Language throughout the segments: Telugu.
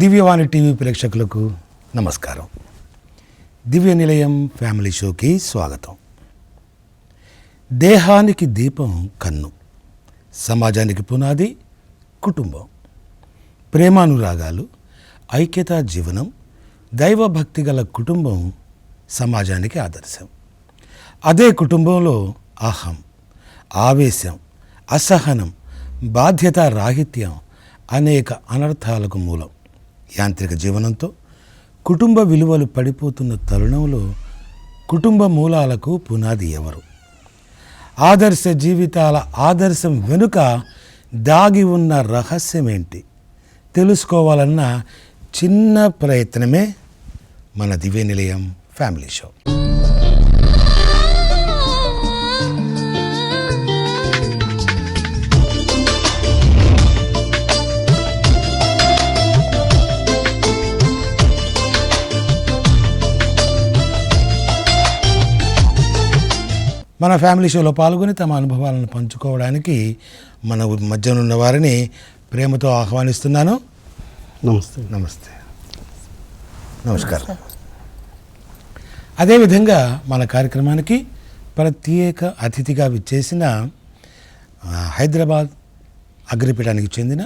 దివ్యవాణి టీవీ ప్రేక్షకులకు నమస్కారం. దివ్య నిలయం ఫ్యామిలీ షోకి స్వాగతం. దేహానికి దీపం కన్ను, సమాజానికి పునాది కుటుంబం. ప్రేమానురాగాలు, ఐక్యతా జీవనం, దైవభక్తి గల కుటుంబం సమాజానికి ఆదర్శం. అదే కుటుంబంలో అహం, ఆవేశం, అసహనం, బాధ్యతా రాహిత్యం అనేక అనర్థాలకు మూలం. యాంత్రిక జీవనంతో కుటుంబ విలువలు పడిపోతున్న తరుణంలో కుటుంబ మూలాలకు పునాది ఎవరు? ఆదర్శ జీవితాల ఆదర్శం వెనుక దాగి ఉన్న రహస్యం ఏంటి? తెలుసుకోవాలన్న చిన్న ప్రయత్నమే మన దివ్య నిలయం ఫ్యామిలీ షో. మన ఫ్యామిలీ షోలో పాల్గొని తమ అనుభవాలను పంచుకోవడానికి మన మధ్యన ఉన్న వారిని ప్రేమతో ఆహ్వానిస్తున్నాను. నమస్తే. నమస్తే, నమస్కారం. అదేవిధంగా మన కార్యక్రమానికి ప్రత్యేక అతిథిగా విచ్చేసిన హైదరాబాద్ అగ్రిపీఠానికి చెందిన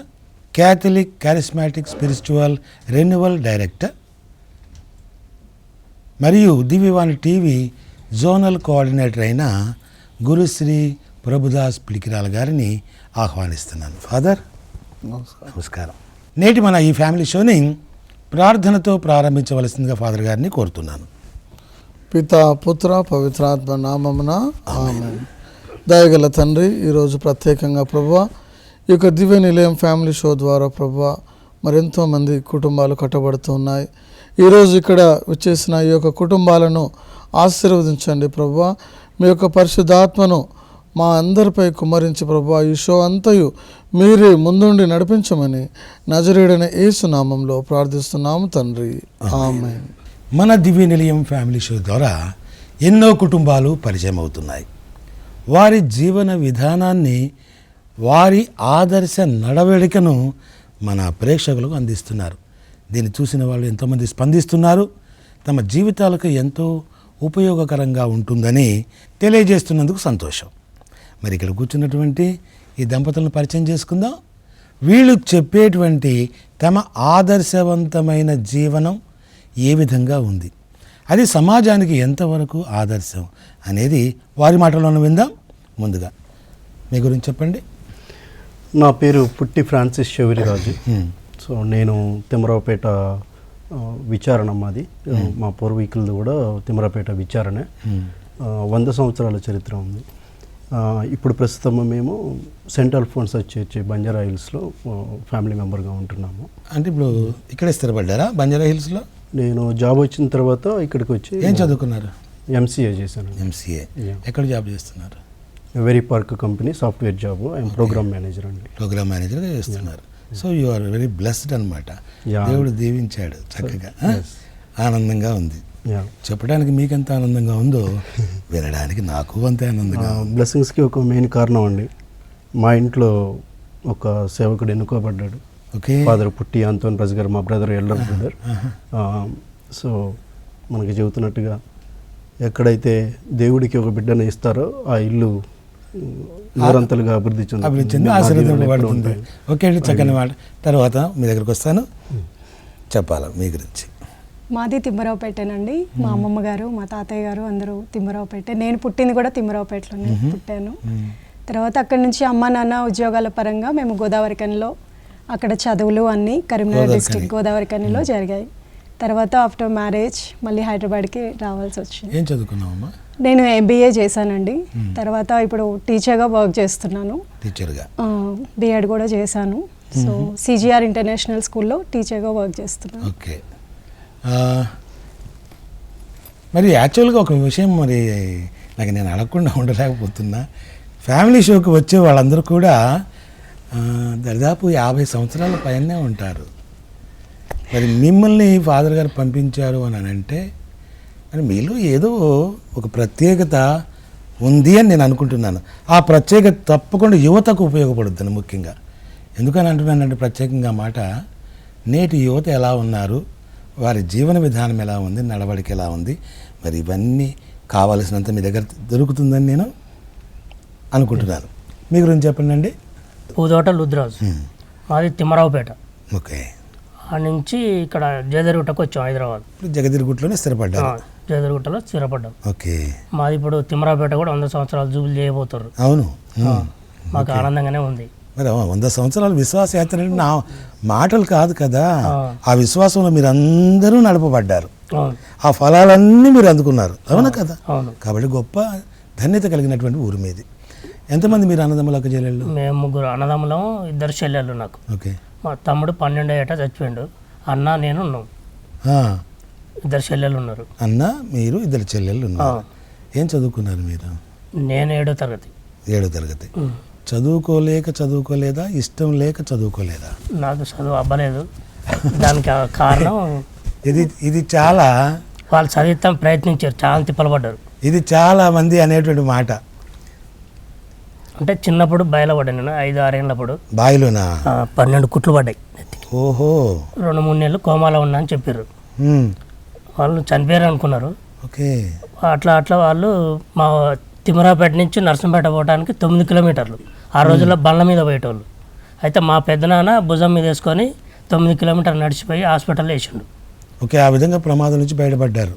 Catholic charismatic spiritual renewal director మరియు దివ్యవాణి టీవీ జోనల్ కోఆర్డినేటర్ అయిన గురుశ్రీ ప్రభుదాస్ పిలికిరాల గారిని ఆహ్వానిస్తున్నాను. ఫాదర్ నమస్కారం. నేటి మన ఈ ఫ్యామిలీ షోని ప్రార్థనతో ప్రారంభించవలసిందిగా ఫాదర్ గారిని కోరుతున్నాను. పితా పుత్ర పవిత్రాత్మ నామమున ఆమేన్. దయగల తండ్రి, ఈరోజు ప్రత్యేకంగా ప్రభువా ఈ యొక్క దివ్య నిలయం ఫ్యామిలీ షో ద్వారా ప్రభువా మరెంతోమంది కుటుంబాలు కట్టబడుతూ ఉన్నాయి. ఈరోజు ఇక్కడ వచ్చేసిన ఈ యొక్క కుటుంబాలను ఆశీర్వదించండి ప్రభువా. మీ యొక్క పరిశుద్ధాత్మను మా అందరిపై కుమ్మరించి ప్రభువా ఈ షో అంతయు మీరే ముందుండి నడిపించమని నజరేయుడైన యేసు నామంలో ప్రార్థిస్తున్నాము తండ్రి, ఆమేన్. మన దివ్య నిలయం ఫ్యామిలీ షో ద్వారా ఎన్నో కుటుంబాలు పరిచయం అవుతున్నాయి. వారి జీవన విధానాన్ని, వారి ఆదర్శ నడవడికను మన ప్రేక్షకులకు అందిస్తున్నారు. దీన్ని చూసిన వాళ్ళు ఎంతోమంది స్పందిస్తున్నారు. తమ జీవితాలకు ఎంతో ఉపయోగకరంగా ఉంటుందని తెలియజేస్తున్నందుకు సంతోషం. మరి ఇక్కడ కూర్చున్నటువంటి ఈ దంపతులను పరిచయం చేసుకుందాం. వీళ్ళు చెప్పేటువంటి తమ ఆదర్శవంతమైన జీవనం ఏ విధంగా ఉంది, అది సమాజానికి ఎంతవరకు ఆదర్శం అనేది వారి మాటల్లోనే విందాం. ముందుగా మీ గురించి చెప్పండి. నా పేరు పుట్టి ఫ్రాన్సిస్ చౌరిరాజు. సో నేను తిమ్మరావుపేట విచారణ మాది. మా పూర్వీకులది కూడా తిమ్మరావుపేట విచారణే. 100 సంవత్సరాల చరిత్ర ఉంది. ఇప్పుడు ప్రస్తుతం మేము సెంట్ అల్ఫోన్స్ చర్చి బంజారా హిల్స్లో ఫ్యామిలీ మెంబర్గా ఉంటున్నాము. అంటే ఇప్పుడు ఇక్కడే స్థిరపడ్డారా బంజారా హిల్స్లో? నేను జాబ్ వచ్చిన తర్వాత ఇక్కడికి వచ్చి ఏం చదువుకున్నారు? ఎంసీఏ చేశాను. ఎంసీఏ. ఎక్కడ జాబ్ చేస్తున్నారు? Very park company software job. I'm program manager అండి. ప్రోగ్రామ్ మేనేజర్గా చేస్తున్నారు. So you are very blessed అనమాట. దేవుడు దీవించాడు చక్కగా. ఆనందంగా ఉంది. చెప్పడానికి మీకెంత ఆనందంగా ఉందో వినడానికి నాకు అంతే ఆనందంగా. బ్లెస్సింగ్స్కి ఒక మెయిన్ కారణం అండి, మా ఇంట్లో ఒక సేవకుడు ఎన్నుకోబడ్డాడు. ఓకే. ఫాదర్ పుట్టి ఆంతోని రాజు గారు, మా బ్రదర్, ఎల్డర్ బ్రదర్. సో మనకి చెబుతున్నట్టుగా ఎక్కడైతే దేవుడికి ఒక బిడ్డను ఇస్తారో ఆ ఇల్లు నిరంతరంగా అభివృద్ధి చెంది ఆశీర్వదింపబడుతుంది. ఓకే అండి, చక్కని మాట. తర్వాత మీ దగ్గరికి వస్తాను, చెప్పాలా మీ గురించి. మాది తిమ్మరావుపేటేనండి. మా అమ్మమ్మ గారు, మా తాతయ్య గారు అందరూ తిమ్మరావుపేట. నేను పుట్టింది కూడా తిమ్మరావుపేటలోనే పుట్టాను. తర్వాత అక్కడి నుంచి అమ్మ నాన్న ఉద్యోగాల పరంగా మేము గోదావరిఖనిలో అక్కడ చదువులు అన్నీ కరీంనగర్ డిస్ట్రిక్ట్ గోదావరిఖనిలో జరిగాయి. తర్వాత ఆఫ్టర్ మ్యారేజ్ మళ్ళీ హైదరాబాద్కి రావాల్సి వచ్చింది. ఏం చదువుకున్నావమ్మా? నేను ఎంబీఏ చేశానండి. తర్వాత ఇప్పుడు టీచర్గా వర్క్ చేస్తున్నాను. టీచర్గా బీఎడ్ కూడా చేశాను. సో సిజిఆర్ ఇంటర్నేషనల్ స్కూల్లో టీచర్గా వర్క్ చేస్తున్నాను. ఓకే. మరి యాక్చువల్గా ఒక విషయం మరి నాకు నేను అడగకుండా ఉండలేకపోతున్నా. ఫ్యామిలీ షోకి వచ్చే వాళ్ళందరూ కూడా దాదాపు 50 సంవత్సరాల పైనే ఉంటారు. మరి మిమ్మల్ని ఫాదర్ గారు పంపించారు అని అంటే అని మీలో ఏదో ఒక ప్రత్యేకత ఉంది అని నేను అనుకుంటున్నాను. ఆ ప్రత్యేకత తప్పకుండా యువతకు ఉపయోగపడుతుంది ముఖ్యంగా. ఎందుకని అంటున్నానంటే ప్రత్యేకంగా మాట, నేటి యువత ఎలా ఉన్నారు, వారి జీవన విధానం ఎలా ఉంది, నడవడిక ఎలా ఉంది, మరి ఇవన్నీ కావలసినంత మీ దగ్గర దొరుకుతుందని నేను అనుకుంటున్నాను. మీ గురించి చెప్పండి అండి. పూదోట లుద్రాజు, మాది తిమ్మరావుపేట. ఓకే. ఆ నుంచి ఇక్కడ జయదరుగుట్టకు వచ్చాం, హైదరాబాద్. ఇప్పుడు జగదిరుగుట్టలోనే స్థిరపడ్డారు. జయదరుగుట్టలో స్థిరపడ్డాం. ఓకే. మాది ఇప్పుడు తిమ్మరావుపేట కూడా 100 సంవత్సరాలు జూబిలీ చేయబోతారు. అవును. మాకు ఆనందంగానే ఉంది. మరి 100 సంవత్సరాల విశ్వాస యాత్ర అంటే నా మాటలు కాదు కదా, ఆ విశ్వాసంలో మీరు అందరూ నడపబడ్డారు, ఆ ఫలాలన్నీ మీరు అందుకున్నారు. అవునా కదా? అవును. కాబట్టి గొప్ప ధన్యత కలిగినటువంటి ఊరు మీది. ఎంతమంది మీరు అన్నదమ్ములకు చెల్లెళ్ళు? మేము 3 అన్నదమ్ములం, 2 చెల్లెళ్ళు నాకు. ఓకే. మా తమ్ముడు 12 ఏటా చచ్చిపోయిండు. అన్న నేను ఉన్నాం, 2 చెల్లెళ్ళు ఉన్నారు. అన్న మీరు 2 చెల్లెళ్ళు ఉన్నారు. ఏం చదువుకున్నారు మీరు? నేను 7వ తరగతి. 7వ తరగతి. చదువుకోలేదా, ఇష్టం లేక చదువుకోలేదా? నాకు చదువు అవ్వలేదు. దానికి కారణం ఇది చాలా వాళ్ళు చదివిస్తాం ప్రయత్నించారు, చాలా తిప్పలు పడ్డారు. ఇది చాలా మంది అనేటువంటి మాట. అంటే చిన్నప్పుడు బయలుపడ్డా నేను 5-6 ఏళ్ళప్పుడు. బాయిలోనా? 12 కుట్లు పడ్డాయి. ఓహో. 2-3 నెలలు కోమాలో ఉన్నా అని చెప్పారు. వాళ్ళు చనిపోయారు అనుకున్నారు. ఓకే. అట్లా వాళ్ళు మా తిమ్మరావుపేట నుంచి నర్సంపేట పోవడానికి 9 కిలోమీటర్లు. ఆ రోజుల్లో బండ్ల మీద పోయేటోళ్ళు. అయితే మా పెద్దనాన్న భుజం మీద వేసుకొని 9 కిలోమీటర్లు నడిచిపోయి హాస్పిటల్లో వేసిండు. ఓకే. ఆ విధంగా ప్రమాదం నుంచి బయటపడ్డారు.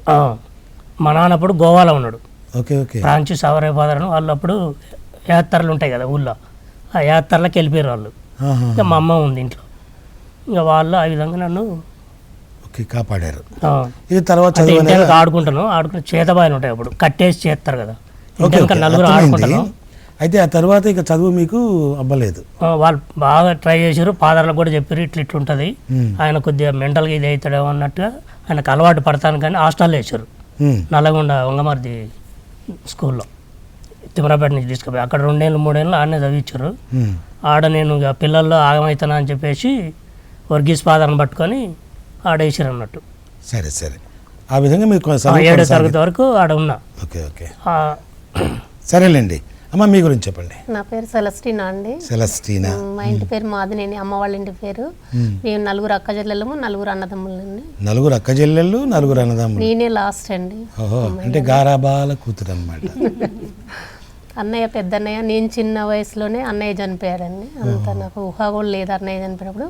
మా నాన్న అప్పుడు గోవాలో ఉన్నాడు. ఓకే. ఓకే. ఫ్రాన్సిస్ అవరే ఫాదర్ అని. వాళ్ళు అప్పుడు యాత్రలు ఉంటాయి కదా ఊళ్ళో, ఆ యాత్రలకు వెళ్ళిపోయారు వాళ్ళు. ఇంకా మా అమ్మ ఉంది ఇంట్లో. ఇంకా వాళ్ళు ఆ విధంగా నన్ను కాపాడారు. ఇది తర్వాత ఆడుకుంటాను చేతబాయలు ఉంటాయి అప్పుడు కట్టేసి చేస్తారు కదా, ఇంకా నలుగురు ఆడుకుంటాను. అయితే ఆ తర్వాత ఇక చదువు మీకు అవ్వలేదు. వాళ్ళు బాగా ట్రై చేశారు, ఫాదర్లకు కూడా చెప్పారు ఇట్లా ఉంటుంది, ఆయన కొద్దిగా మెంటల్గా ఇది అవుతాడేమో అన్నట్టుగా ఆయనకు అలవాటు పడతాను. కానీ హాస్టల్లో వేసారు నల్లగొండ వంగమర్ది స్కూల్లో. తిమ్మరాపేట నుంచి తీసుకుపోయి అక్కడ 2 ఏళ్ళు 3 ఏళ్ళు ఆడనే చదివించారు. ఆడ నేను ఇక పిల్లల్లో ఆగమవుతానా అని చెప్పేసి వర్గీస్ ఫాదర్ని పట్టుకొని ఆడేసారు అన్నట్టు. సరే సరే. ఆ విధంగా మీరు 7వ తరగతి వరకు ఆడ ఉన్నా. ఓకే. ఓకే. సరేలేండి. అమ్మ మీ గురించి చెప్పండి. నా పేరు సెలస్టీనా అండి. సెలస్టీనా. మా ఇంటి పేరు మాదినేని, అమ్మ వాళ్ళ ఇంటి పేరు. మేము 4 అక్క చెల్లెళ్ళము, 4 అన్నదమ్ములండి. 4 అక్క చెల్లెళ్ళు, 4 అన్నదమ్ములు. నేనే లాస్ట్ అండి. ఓహో, అంటే గారాబాల కూతురు అనమాట. అన్నయ్య పెద్దన్నయ్య, నేను చిన్న వయసులోనే అన్నయ్య చనిపోయాడండి. అంత నాకు ఊహ కూడా లేదు అన్నయ్య చనిపోయినప్పుడు.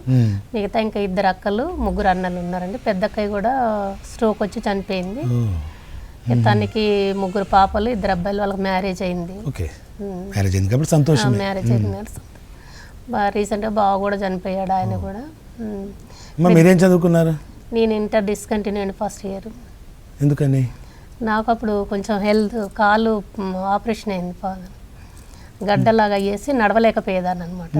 మిగతా ఇంకా 2 అక్కలు 3 అన్నలు ఉన్నారండి. పెద్ద అక్కయ్య కూడా స్ట్రోక్ వచ్చి చనిపోయింది. తనకి 3 పాపలు, 2 అబ్బాయిలు. వాళ్ళకి మ్యారేజ్ అయింది. మ్యారేజ్ అయింది కాబట్టి సంతోషం. మ్యారేజ్ అయింది. రీసెంట్గా బావ కూడా చనిపోయాడు, ఆయన కూడా. మీరేం చదువుకున్నారు? నేను ఇంటర్ డిస్కంటిన్యూ అండి, ఫస్ట్ ఇయర్. ఎందుకని? నాకు అప్పుడు కొంచెం హెల్త్, కాలు ఆపరేషన్ అయింది, గడ్డలాగా అయ్యేసి నడవలేకపోయేదాన్ని అనమాట.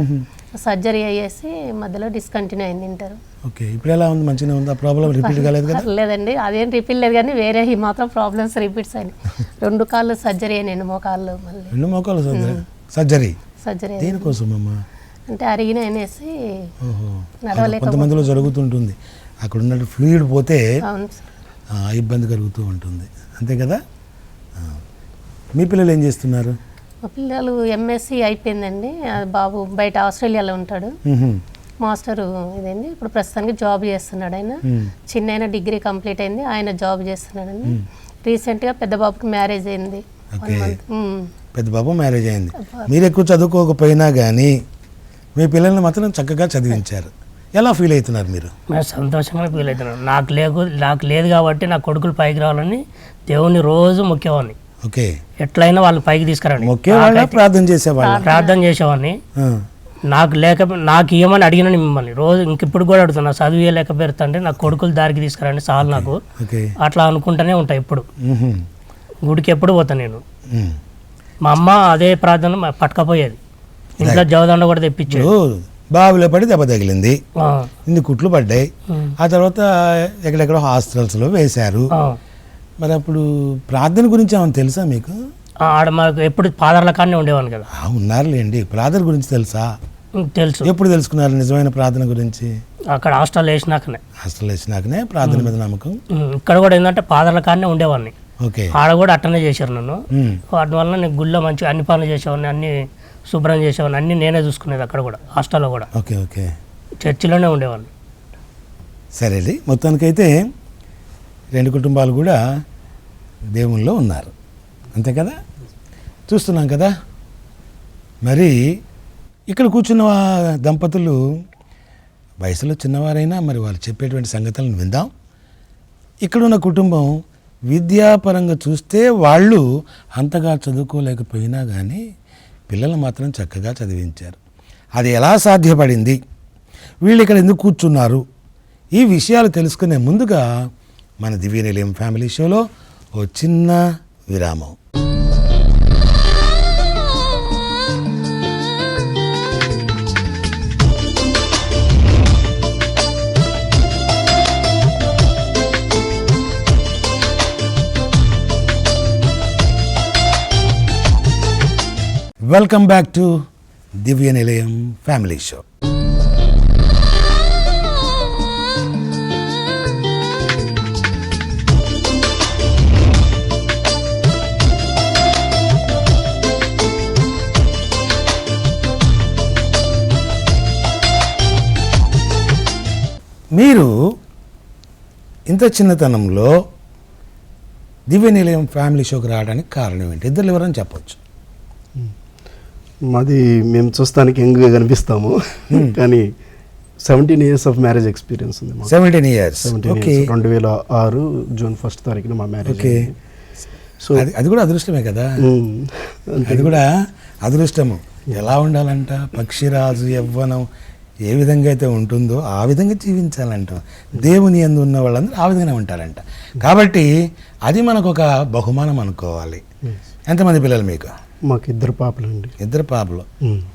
సర్జరీ అయ్యేసి మధ్యలో డిస్కంటిన్యూ అయింది ఇంటర్. ఓకే. ఇప్పుడు ఎలా ఉంది? మంచిగా ఉందా? ప్రాబ్లం రిపీట్ కాలేదు కదా? లేదండి, అదేం రిపీట్ లేదు, కానీ వేరే ఈ మాత్రం ప్రాబ్లమ్స్ రిపీట్స్ అయినాయి. 2 కాళ్ళు సర్జరీ అయినాయి, మోకాళ్ళు. మళ్ళీ 2 మోకాళ్ళు సర్జరీ. సర్జరీ దేనికోసం అమ్మా? అంటే అరిగిన అనేసి నడవలేక. కొంతమందిలో జరుగుతుంటుంది, అక్కడ ఉన్న ఫ్లూయిడ్ పోతే అవును ఇబ్బంది కలుగుతూ ఉంటుంది, అంతే కదా? మీ పిల్లలు ఏం చేస్తున్నారు? మా పిల్లలు ఎంఎస్సి అయిపోయిందండి. బాబు బయట ఆస్ట్రేలియాలో ఉంటాడు, మాస్టర్ ఇదండి. ఇప్పుడు ప్రస్తుతానికి జాబ్ చేస్తున్నాడు ఆయన. చిన్న ఆయన డిగ్రీ కంప్లీట్ అయింది, ఆయన జాబ్ చేస్తున్నాడండి. రీసెంట్గా పెద్ద బాబుకి మ్యారేజ్ అయింది. పెద్ద బాబు మ్యారేజ్ అయింది. మీరు ఎక్కువ చదువుకోకపోయినా కానీ మీ పిల్లల్ని మాత్రం చక్కగా చదివించారు. ఎలా ఫీల్ అవుతున్నారు మీరు? నేను సంతోషంగా ఫీల్ అవుతున్నాను. నాకు లేదు కాబట్టి నా కొడుకులు పైకి రావాలని దేవుని రోజు మొక్కేవాడిని. ఓకే. ఎట్లయినా వాళ్ళు పైకి తీసుకురండి ప్రార్థన చేసేవాడిని. నాకు ఏమని అడిగిన మిమ్మల్ని రోజు ఇంకిప్పుడు కూడా అడుగుతున్నా, చదివే లేక పెడుతుంటే నాకు కొడుకులు దారికి తీసుకురండి చాలు నాకు. అట్లా అనుకుంటూనే ఉంటా. ఇప్పుడు గుడికి ఎప్పుడు పోతా నేను. మా అమ్మ అదే ప్రార్థన పట్టుకపోయేది, ఇంట్లో జవదండ కూడా తెప్పించేది. బావిలో పడి దెబ్బ తగిలింది, ఇన్ని కుట్లు పడ్డాయి. ఆ తర్వాత ఎక్కడెక్కడో హాస్పిటల్స్లో వేశారు. మరి అప్పుడు ప్రార్థన గురించి ఏమైనా తెలుసా మీకు? ఆడ మాకు ఎప్పుడు ఫాదర్ల కాడనే ఉండేవాను కదా. ఉన్నారులేండి. ప్రార్థన గురించి తెలుసా? తెలుసు. ఎప్పుడు తెలుసుకున్నారు నిజమైన ప్రార్థన గురించి? అక్కడ హాస్టల్ వేసినాకనే ప్రార్థన మీద నమ్మకం. ఇక్కడ కూడా ఏంటంటే ఫాదర్ల కాడనే ఉండేవాడిని. ఓకే. ఆడ కూడా అట్టనే చేశారు నన్ను. వాటి వల్ల నేను గుళ్ళో మంచిగా అన్ని పనులు చేసేవాడిని, అన్ని శుభ్రం చేసేవాడిని, అన్ని నేనే చూసుకునేది అక్కడ కూడా, హాస్టల్లో కూడా. ఓకే. ఓకే. చర్చిలోనే ఉండేవాడిని. సరేలే, మొత్తానికైతే 2 కుటుంబాలు కూడా దేవునిలో ఉన్నారు, అంతే కదా, చూస్తున్నాం కదా. మరి ఇక్కడ కూర్చున్న దంపతులు వయసులో చిన్నవారైనా మరి వాళ్ళు చెప్పేటువంటి సంగతులను విందాం. ఇక్కడున్న కుటుంబం విద్యాపరంగా చూస్తే వాళ్ళు అంతగా చదువుకోలేకపోయినా కానీ పిల్లలు మాత్రం చక్కగా చదివించారు. అది ఎలా సాధ్యపడింది, వీళ్ళు ఇక్కడ ఎందుకు కూర్చున్నారు, ఈ విషయాలు తెలుసుకునే ముందుగా మన దివ్య నిలయం ఫ్యామిలీ షోలో ఓ చిన్న విరామం. వెల్కమ్ బ్యాక్ టు దివ్య నిలయం ఫ్యామిలీ షో. మీరు ఇంత చిన్నతనంలో దివ్య నిలయం ఫ్యామిలీ షోకి రావడానికి కారణం ఏంటి? ఇద్దరు ఎవరని చెప్పొచ్చు. మాది మేము చూస్తానికి యంగ్గా కనిపిస్తాము, కానీ 17 years ఆఫ్ మ్యారేజ్ ఎక్స్పీరియన్స్ ఉంది మాకు. 17 years. ఓకే. 2006 జూన్ 1st తారీఖున మా మ్యారేజ్. ఓకే. సో అది కూడా అదృష్టమే కదా, అది కూడా అదృష్టము. ఎలా ఉండాలంట, పక్షిరాజు యవ్వనం ఏ విధంగా అయితే ఉంటుందో ఆ విధంగా జీవించాలంట. దేవుని యందు ఉన్న వాళ్ళందరూ ఆ విధంగానే ఉంటారంట. కాబట్టి అది మనకు ఒక బహుమానం అనుకోవాలి. ఎంతమంది పిల్లలు మీకు? మాకు 2 పాపలు అండి. 2 పాపలు.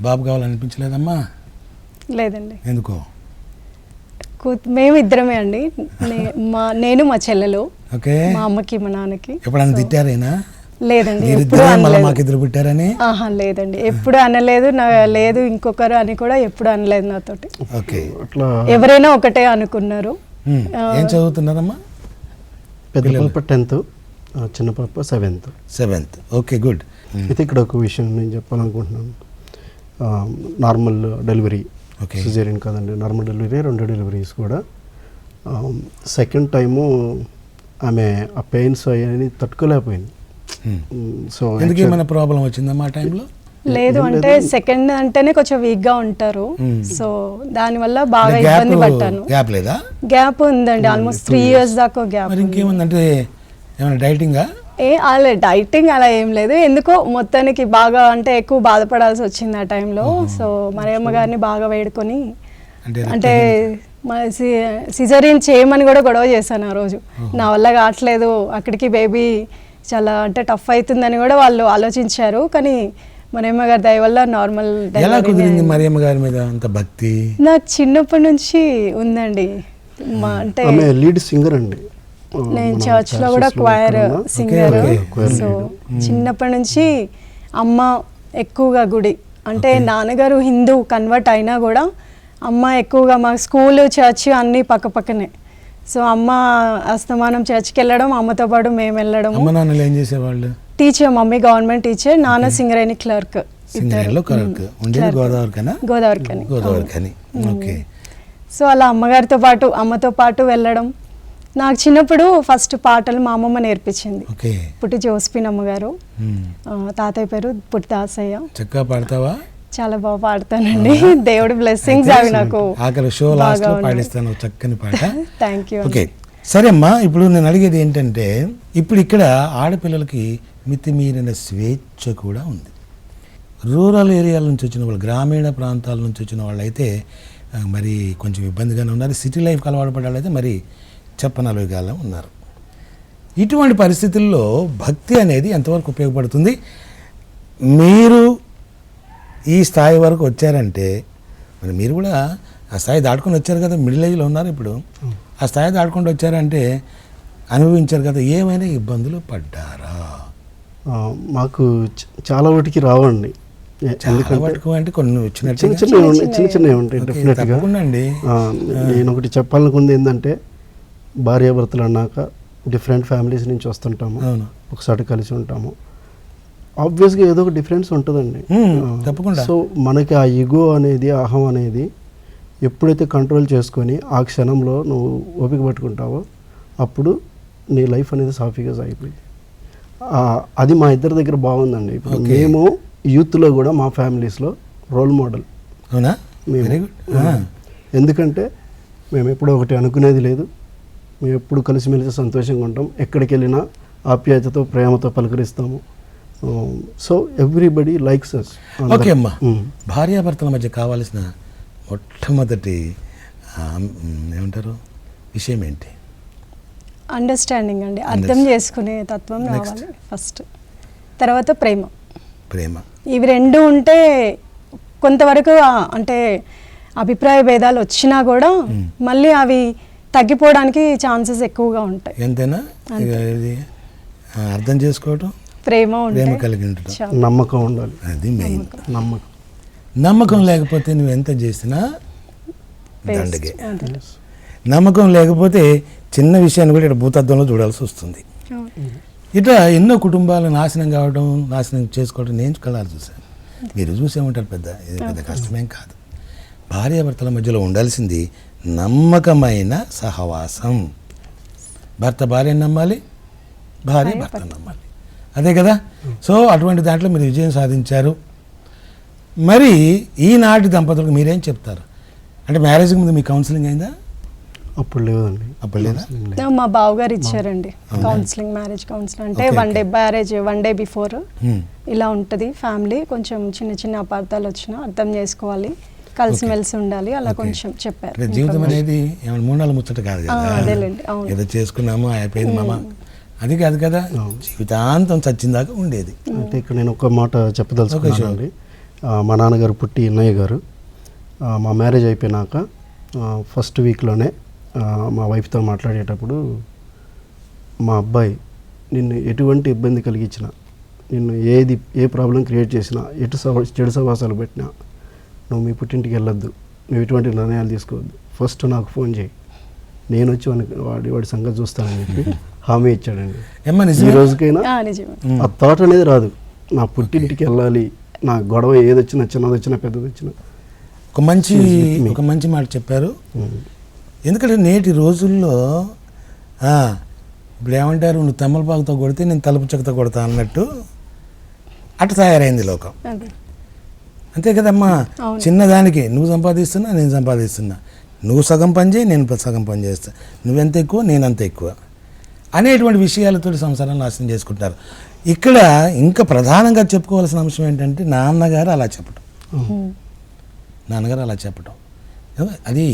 బాబు కావాలనిపించలేదమ్మా? లేదండి. ఎందుకు? మేము ఇద్దరమే అండి, నేను మా చెల్లెలు. ఓకే. మా అమ్మకి మా నాన్నకి. ఎప్పుడైనా తిట్టారైనా? లేదండి, మళ్ళీ మాకు 2 పుట్టారని? లేదండి, ఎప్పుడు అనలేదు. లేదు ఇంకొకరు అని కూడా ఎప్పుడు అనలేదు నాతోటి. ఓకే. అట్లా ఎవరైనా ఒకటే అనుకున్నారు. ఏం చదువుతున్నారమ్మా? పెద్ద పాప 10th, చిన్న పాప 7th. Okay, good. అయితే ఇక్కడ ఒక విషయం నేను చెప్పాలనుకుంటున్నాను. నార్మల్ డెలివరీ, సిజేరియన్ కాదండి, నార్మల్ డెలివరీ, 2 డెలివరీస్ కూడా. సెకండ్ టైము ఆమె ఆ పెయిన్స్ అవన్నీ తట్టుకోలేకపోయింది. సో ఎందుకు ఏమైనా ప్రాబ్లం వచ్చిందమ్మా ఆ టైంలో? లేదు, అంటే సెకండ్ అంటేనే కొంచెం వీక్ గా ఉంటారు. సో దాని వల్ల బాగా ఇబ్బంది పడ్డాను. గ్యాప్ లేదా? గ్యాప్ ఉందండి, ఆల్మోస్ట్ 3 years దాకా గ్యాప్. మరి ఇంకేముందంటే ఏమైనా డైటింగా? అలా డైటింగ్ అలా ఏం లేదు, ఎందుకో మొత్తానికి బాగా అంటే ఎక్కువ బాధపడాల్సి వచ్చింది ఆ టైంలో. సో మరియమ్మ గారిని బాగా వేడుకొని అంటే సిజరీన్ చేయమని కూడా గొడవ చేశాను ఆ రోజు. నా వల్ల కావట్లేదు, అక్కడికి బేబీ చాలా అంటే టఫ్ అవుతుందని కూడా వాళ్ళు ఆలోచించారు. కానీ మరియమ్మ గారి దయ వల్ల నార్మల్. ఎలా కుదిరింది మరియమ్మ గారి మీద అంత భక్తి? నాకు చిన్నప్పటి నుంచి ఉందండి. అంటే లీడ్ సింగర్ అండి, నేను చర్చ్ లో కూడా క్వైర్ సింగర్. సో చిన్నప్పటి నుంచి అమ్మ ఎక్కువగా గుడి, అంటే నాన్నగారు హిందూ కన్వర్ట్ అయినా కూడా అమ్మ ఎక్కువగా మా స్కూల్ చర్చ్ అన్నీ పక్కపక్కనే. సో అమ్మ అస్తమానం చర్చ్కి వెళ్ళడం, అమ్మతో పాటు మేము వెళ్ళడం. అమ్మ నాన్నలు ఏం చేసేవాళ్ళు? టీచర్, మమ్మీ గవర్నమెంట్ టీచర్, నాన్న Singareni clerk. Godavarikhani. Okay. So అలా అమ్మతో పాటు వెళ్ళడం. నాకు చిన్నప్పుడు ఫస్ట్ పాటలు మా అమ్మమ్మ నేర్పించింది. పుట్టి జోస్పిన్ అమ్మగారు, తాతయ్య పేరు పుట్టి దాసయ్య. చక్కగా పాడతావా? చాలా బాగా పాడతానండి, దేవుడి బ్లెస్సింగ్స్ అవి నాకు. షో లాస్ట్ లో పాడిస్తాను చక్కని పాట. Thank you. ఓకే, సరే అమ్మా, ఇప్పుడు నేను అడిగేది ఏంటంటే, ఇప్పుడు ఇక్కడ ఆడపిల్లలకి మితిమీరిన స్వేచ్ఛ కూడా ఉంది. రూరల్ ఏరియాల నుంచి వచ్చిన వాళ్ళు, గ్రామీణ ప్రాంతాల నుంచి వచ్చిన వాళ్ళు అయితే మరి కొంచెం ఇబ్బందిగానే ఉన్నారు. సిటీ లైఫ్కి అలవాటు పడే వాళ్ళు అయితే మరి చెప్పనలుగానే ఉన్నారు. ఇటువంటి పరిస్థితుల్లో భక్తి అనేది ఎంతవరకు ఉపయోగపడుతుంది? మీరు ఈ స్థాయి వరకు వచ్చారంటే మరి మీరు కూడా ఆ స్థాయి దాటుకొని వచ్చారు కదా, మిడిల్ ఏజ్లో ఉన్నారు ఇప్పుడు. ఆ స్థాయి దాటుకుంటూ వచ్చారంటే అనుభవించారు కదా, ఏమైనా ఇబ్బందులు పడ్డారా? మాకు చాలా వాటికి రావండి. అంటే కొన్ని చిన్న చిన్నవి ఉంటాయి డెఫినెట్గా. నేను ఒకటి చెప్పాలనుకుంది ఏంటంటే, భార్యాభర్తలు అన్నాక డిఫరెంట్ ఫ్యామిలీస్ నుంచి వస్తుంటాము, ఒకసారి కలిసి ఉంటాము. ఆబ్వియస్గా ఏదో ఒక డిఫరెన్స్ ఉంటుందండి తప్పకుండా. సో మనకి ఆ ఈగో అనేది, అహం అనేది ఎప్పుడైతే కంట్రోల్ చేసుకొని ఆ క్షణంలో నువ్వు ఓపిక పట్టుకుంటావో అప్పుడు నీ లైఫ్ అనేది సాఫీగా సాగిపోయింది. అది మా ఇద్దరి దగ్గర బాగుందండి. ఇప్పుడు మేము యూత్లో కూడా మా ఫ్యామిలీస్లో రోల్ మోడల్. అవునా? మేము ఎందుకంటే మేము ఎప్పుడు ఒకటి అనుకునేది లేదు. మేము ఎప్పుడు కలిసిమెలిసి సంతోషంగా ఉంటాం. ఎక్కడికి వెళ్ళినా ఆప్యాయతతో ప్రేమతో పలకరిస్తాము. సో ఎవ్రీబడి లైక్స్ అస్. ఓకే అమ్మా, భార్యాభర్తల మధ్య కావాల్సిన మొట్టమొదటి ఏమంటారు విషయం ఏంటి? అండర్స్టాండింగ్ అండి, అర్థం చేసుకునే తత్వం రావాలి ఫస్ట్. తర్వాత ప్రేమ. ఇవి రెండు ఉంటే కొంతవరకు అంటే అభిప్రాయ భేదాలు వచ్చినా కూడా మళ్ళీ అవి తగ్గిపోవడానికి ఛాన్సెస్ ఎక్కువగా ఉంటాయి. ఎంతైనా ఇది అర్థం చేసుకోవటం, ప్రేమ కలిగి ఉండటం, నమ్మకం ఉండాలి. అది మెయిన్. నమ్మకం లేకపోతే నువ్వు ఎంత చేసినా దండగే. నమ్మకం లేకపోతే చిన్న విషయాన్ని కూడా ఇక్కడ భూతత్వంలో చూడాల్సి వస్తుంది. ఇట్లా ఎన్నో కుటుంబాలు నాశనం కావడం, నాశనం చేసుకోవడం నేను కళ్ళారు చూశాను. మీరు చూసే ఉంటారు. ఇది పెద్ద కష్టమేం కాదు. భార్యాభర్తల మధ్యలో ఉండాల్సింది నమ్మకమైన సహవాసం. భర్త భార్యను నమ్మాలి, భార్య భర్తను నమ్మాలి. అదే కదా? సో అటువంటి దాంట్లో మీరు విజయం సాధించారు. మరి ఈనాటి దంపతులకు మీరేం చెప్తారు? అంటే మ్యారేజ్కి ముందు మీ కౌన్సిలింగ్ అయిందా? అప్పుడు లేదండి. అప్పుడు లేదా? మా బావగారు ఇచ్చారండి కౌన్సిలింగ్, మ్యారేజ్ కౌన్సిలింగ్. అంటే 1 డే మ్యారేజ్ 1 డే బిఫోర్ ఇలా ఉంటుంది. ఫ్యామిలీ కొంచెం చిన్న చిన్న అపార్థాలు వచ్చినా అర్థం చేసుకోవాలి, కలిసిమెలిసి ఉండాలి, అలా కొంచెం చెప్పారు. జీవితం అనేది 3 నెలల ముచ్చట కాదు కదా. అదేలేండి, అవును. ఏదో చేసుకున్నాము అయిపోయింది మామ, అది కాదు కదా. జీవితాంతం చచ్చిందాకా ఉండేది. అంటే ఇక్కడ నేను ఒక మాట చెప్పదలుచుకున్నానండి. మా నాన్నగారు పుట్టి అన్నయ్య గారు మా మ్యారేజ్ అయిపోయినాక ఫస్ట్ వీక్లోనే మా వైఫ్తో మాట్లాడేటప్పుడు, మా అబ్బాయి నిన్ను ఎటువంటి ఇబ్బంది కలిగించినా, నిన్ను ఏ ప్రాబ్లం క్రియేట్ చేసినా, చెడు సవాసాలు పెట్టినా నువ్వు మీ పుట్టింటికి వెళ్ళొద్దు, నువ్వు ఎటువంటి నిర్ణయాలు తీసుకోవద్దు, ఫస్ట్ నాకు ఫోన్ చేయి, నేను వచ్చి వాడి సంగతి చూస్తానని చెప్పి హామీ ఇచ్చాడండి. ఈ రోజుకైనా ఆ థాట్ అనేది రాదు. నా పుట్టింటికి వెళ్ళాలి, నా గొడవ ఏదొచ్చినా, చిన్నదొచ్చినా పెద్దదొచ్చినా. ఒక మంచి మాట చెప్పారు. ఎందుకంటే నేటి రోజుల్లో ఇప్పుడు ఏమంటారు, నువ్వు తమలపాకుతో కొడితే నేను తలుపు చెక్కతో కొడతా అన్నట్టు అటు తయారైంది లోకం. అంతే కదమ్మా. చిన్నదానికి నువ్వు సంపాదిస్తున్నా, నేను సంపాదిస్తున్నా, నువ్వు సగం పని చేయి, నేను సగం పని చేస్తా, నువ్వెంత ఎక్కువ నేను అంత ఎక్కువ అనేటువంటి విషయాలతో సంసారాన్ని నాశనం చేసుకుంటారు. ఇక్కడ ఇంకా ప్రధానంగా చెప్పుకోవాల్సిన అంశం ఏంటంటే నాన్నగారు అలా చెప్పటం. అది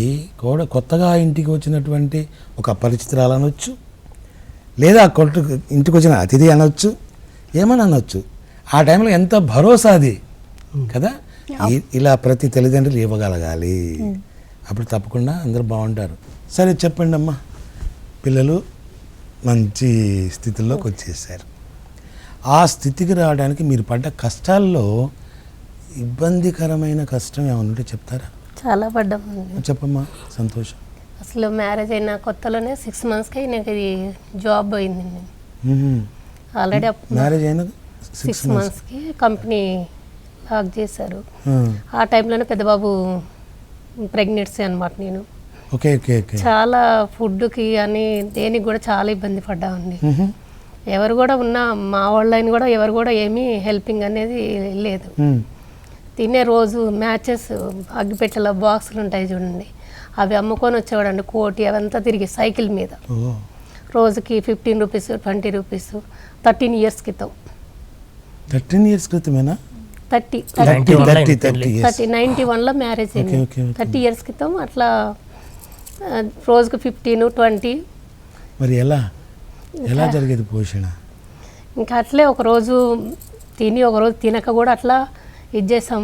కూడా కొత్తగా ఇంటికి వచ్చినటువంటి ఒక అపరిచితురాలు అనొచ్చు, లేదా ఇంటికి వచ్చిన అతిథి అనొచ్చు, ఏమని అనొచ్చు. ఆ టైంలో ఎంత భరోసా అది కదా. ఇలా ప్రతి తల్లిదండ్రులు ఇవ్వగలగాలి. అప్పుడు తప్పకుండా అందరూ బాగుంటారు. సరే చెప్పండి అమ్మా, పిల్లలు మంచి స్థితిలోకి వచ్చేసారు. ఆ స్థితికి రావడానికి మీరు పడ్డ కష్టాల్లో ఇబ్బందికరమైన కష్టం ఏమైనా ఉంటే చెప్తారా? చాలా పడ్డామండి. చెప్పమ్మా, సంతోషం. అసలు మ్యారేజ్ అయిన కొత్తలోనే 6 monthsకి నాకు ఇది జాబ్ పోయిందండి. ఆల్రెడీ మ్యారేజ్ అయిన 6 monthsకి కంపెనీ లాక్ చేశారు. ఆ టైంలోనే పెద్ద బాబు ప్రెగ్నెన్సీ అనమాట. నేను చాలా ఫుడ్కి అని దేనికి కూడా చాలా ఇబ్బంది పడ్డామండి. ఎవరు కూడా ఉన్నా మా వాళ్ళని కూడా ఎవరు కూడా ఏమీ హెల్పింగ్ అనేది లేదు. తినే రోజు మ్యాచెస్ అగ్గిపెట్టెల బాక్సులు ఉంటాయి చూడండి, అవి అమ్ముకొని వచ్చేవాడండి. కోటి అవంతా తిరిగి సైకిల్ మీద రోజుకి 15 రూపీస్ 20 రూపీస్ 13 years క్రితం. 13 years క్రితమేనా? 91లో మ్యారేజ్ అయింది. 30 years క్రితం అట్లా రోజుకు 15 20. మరి ఎలా జరిగేది పోషణ? ఇంకా అట్లే ఒకరోజు తిని ఒకరోజు తినక కూడా అట్లా ఇది చేసాం.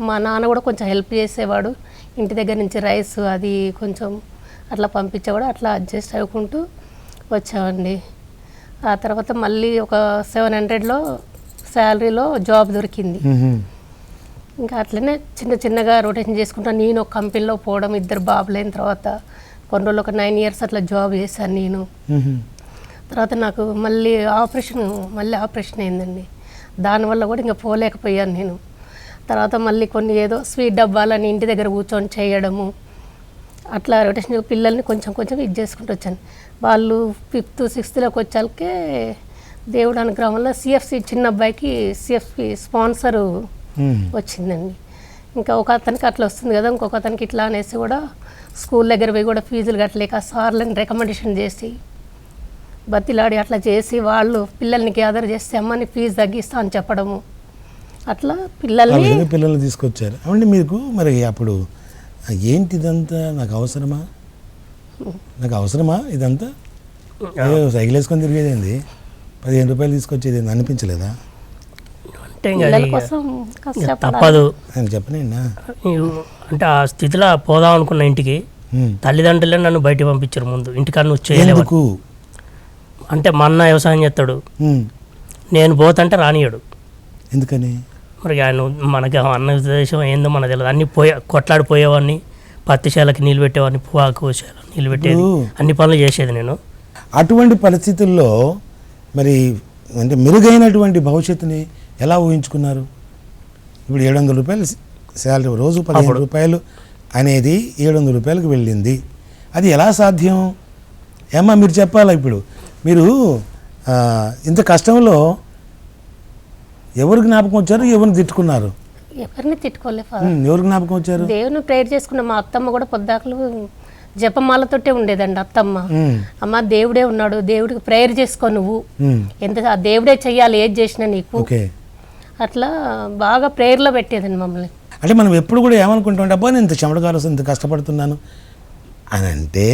మా నాన్న కూడా కొంచెం హెల్ప్ చేసేవాడు. ఇంటి దగ్గర నుంచి రైస్ అది కొంచెం అట్లా పంపించేవాడు. అట్లా అడ్జస్ట్ అవ్వుకుంటూ వచ్చామండి. ఆ తర్వాత మళ్ళీ ఒక 700లో శాలరీలో జాబ్ దొరికింది. ఇంకా అట్లనే చిన్నగా రొటేషన్ చేసుకుంటా నేను ఒక కంపెనీలో పోవడం, 2 బాబులైన తర్వాత కొన్ని రోజులు ఒక 9 years అట్లా జాబ్ చేశాను నేను. తర్వాత నాకు మళ్ళీ ఆపరేషన్ అయిందండి. దానివల్ల కూడా ఇంకా పోలేకపోయాను నేను. తర్వాత మళ్ళీ కొన్ని ఏదో స్వీట్ డబ్బాలని ఇంటి దగ్గర కూర్చొని చేయడము, అట్లా రొటేషన్ పిల్లల్ని కొంచెం కొంచెం ఇది చేసుకుంటూ వచ్చాను. వాళ్ళు 5th 6thలోకి వచ్చాకే దేవుడు అనుగ్రహం వల్ల సిఎఫ్సి చిన్న అబ్బాయికి సిఎఫ్సి స్పాన్సరు వచ్చిందండి. ఇంకా ఒక అతనికి అట్లా వస్తుంది కదా, ఇంకొక అతనికి ఇట్లా అనేసి కూడా స్కూల్ దగ్గర పోయి కూడా ఫీజులు కట్టలేక సార్లను రికమెండేషన్ చేసి బతిలాడి అట్లా చేసి వాళ్ళు పిల్లల్ని గ్యాదర్ చేస్తే అమ్మని ఫీజు తగ్గిస్తా అని చెప్పడము, అట్లా పిల్లల్ని తీసుకొచ్చారు. అవునండి, మీకు మరి అప్పుడు ఏంటి ఇదంతా నాకు అవసరమా ఇదంతా? సైకిల్ వేసుకొని తిరిగేదేంది, 15 రూపాయలు తీసుకొచ్చేది అనిపించలేదా? తప్పదు చెప్పనేనా అంటే ఆ స్థితిలో పోదాం అనుకున్న ఇంటికి తల్లిదండ్రులే నన్ను బయట పంపించారు. ముందు ఇంటికాడ చేయలేవు అంటే మా అన్న వ్యవసాయం చేస్తాడు, నేను పోతంటే రానియాడు. ఎందుకని? మరి ఆయన మనకి అన్న ఉద్దేశం ఏందో మనకు తెలియదు. అన్ని కొట్లాడిపోయేవాడిని, పత్తి శాలకి నీళ్ళు పెట్టేవాడిని, పువ్వాకు శాల నీళ్ళు పెట్టేది, అన్ని పనులు చేసేది నేను. అటువంటి పరిస్థితుల్లో మరి అంటే మెరుగైనటువంటి భవిష్యత్తుని ఎలా ఊహించుకున్నారు? ఇప్పుడు 700 రూపాయలు శాలరీ, రోజు 15 రూపాయలు అనేది 700 రూపాయలకు వెళ్ళింది. అది ఎలా సాధ్యం? ఏమ్మా మీరు చెప్పాలా? ఇప్పుడు మీరు ఇంత కష్టంలో ఎవరు జ్ఞాపకం వచ్చారు, ఎవరిని తిట్టుకున్నారు? ఎవరిని తిట్టుకోలేదు. ఎవరు జ్ఞాపకం వచ్చారు? దేవుని ప్రేయర్ చేసుకున్న మా అత్తమ్మ కూడా పొద్దాకలు జపమాలతోటే ఉండేదండి అత్తమ్మ. అమ్మ దేవుడే ఉన్నాడు, దేవుడికి ప్రేయర్ చేసుకో, నువ్వు ఎంత దేవుడే చెయ్యాలి ఏది చేసినా నీకు, అట్లా బాగా ప్రేయర్లో పెట్టేదండి మమ్మల్ని. అంటే మనం ఎప్పుడు కూడా ఏమనుకుంటాం, అబ్బా నేను ఇంత చెమటగారు వస్తుంది, ఇంత కష్టపడుతున్నాను అని. అంటే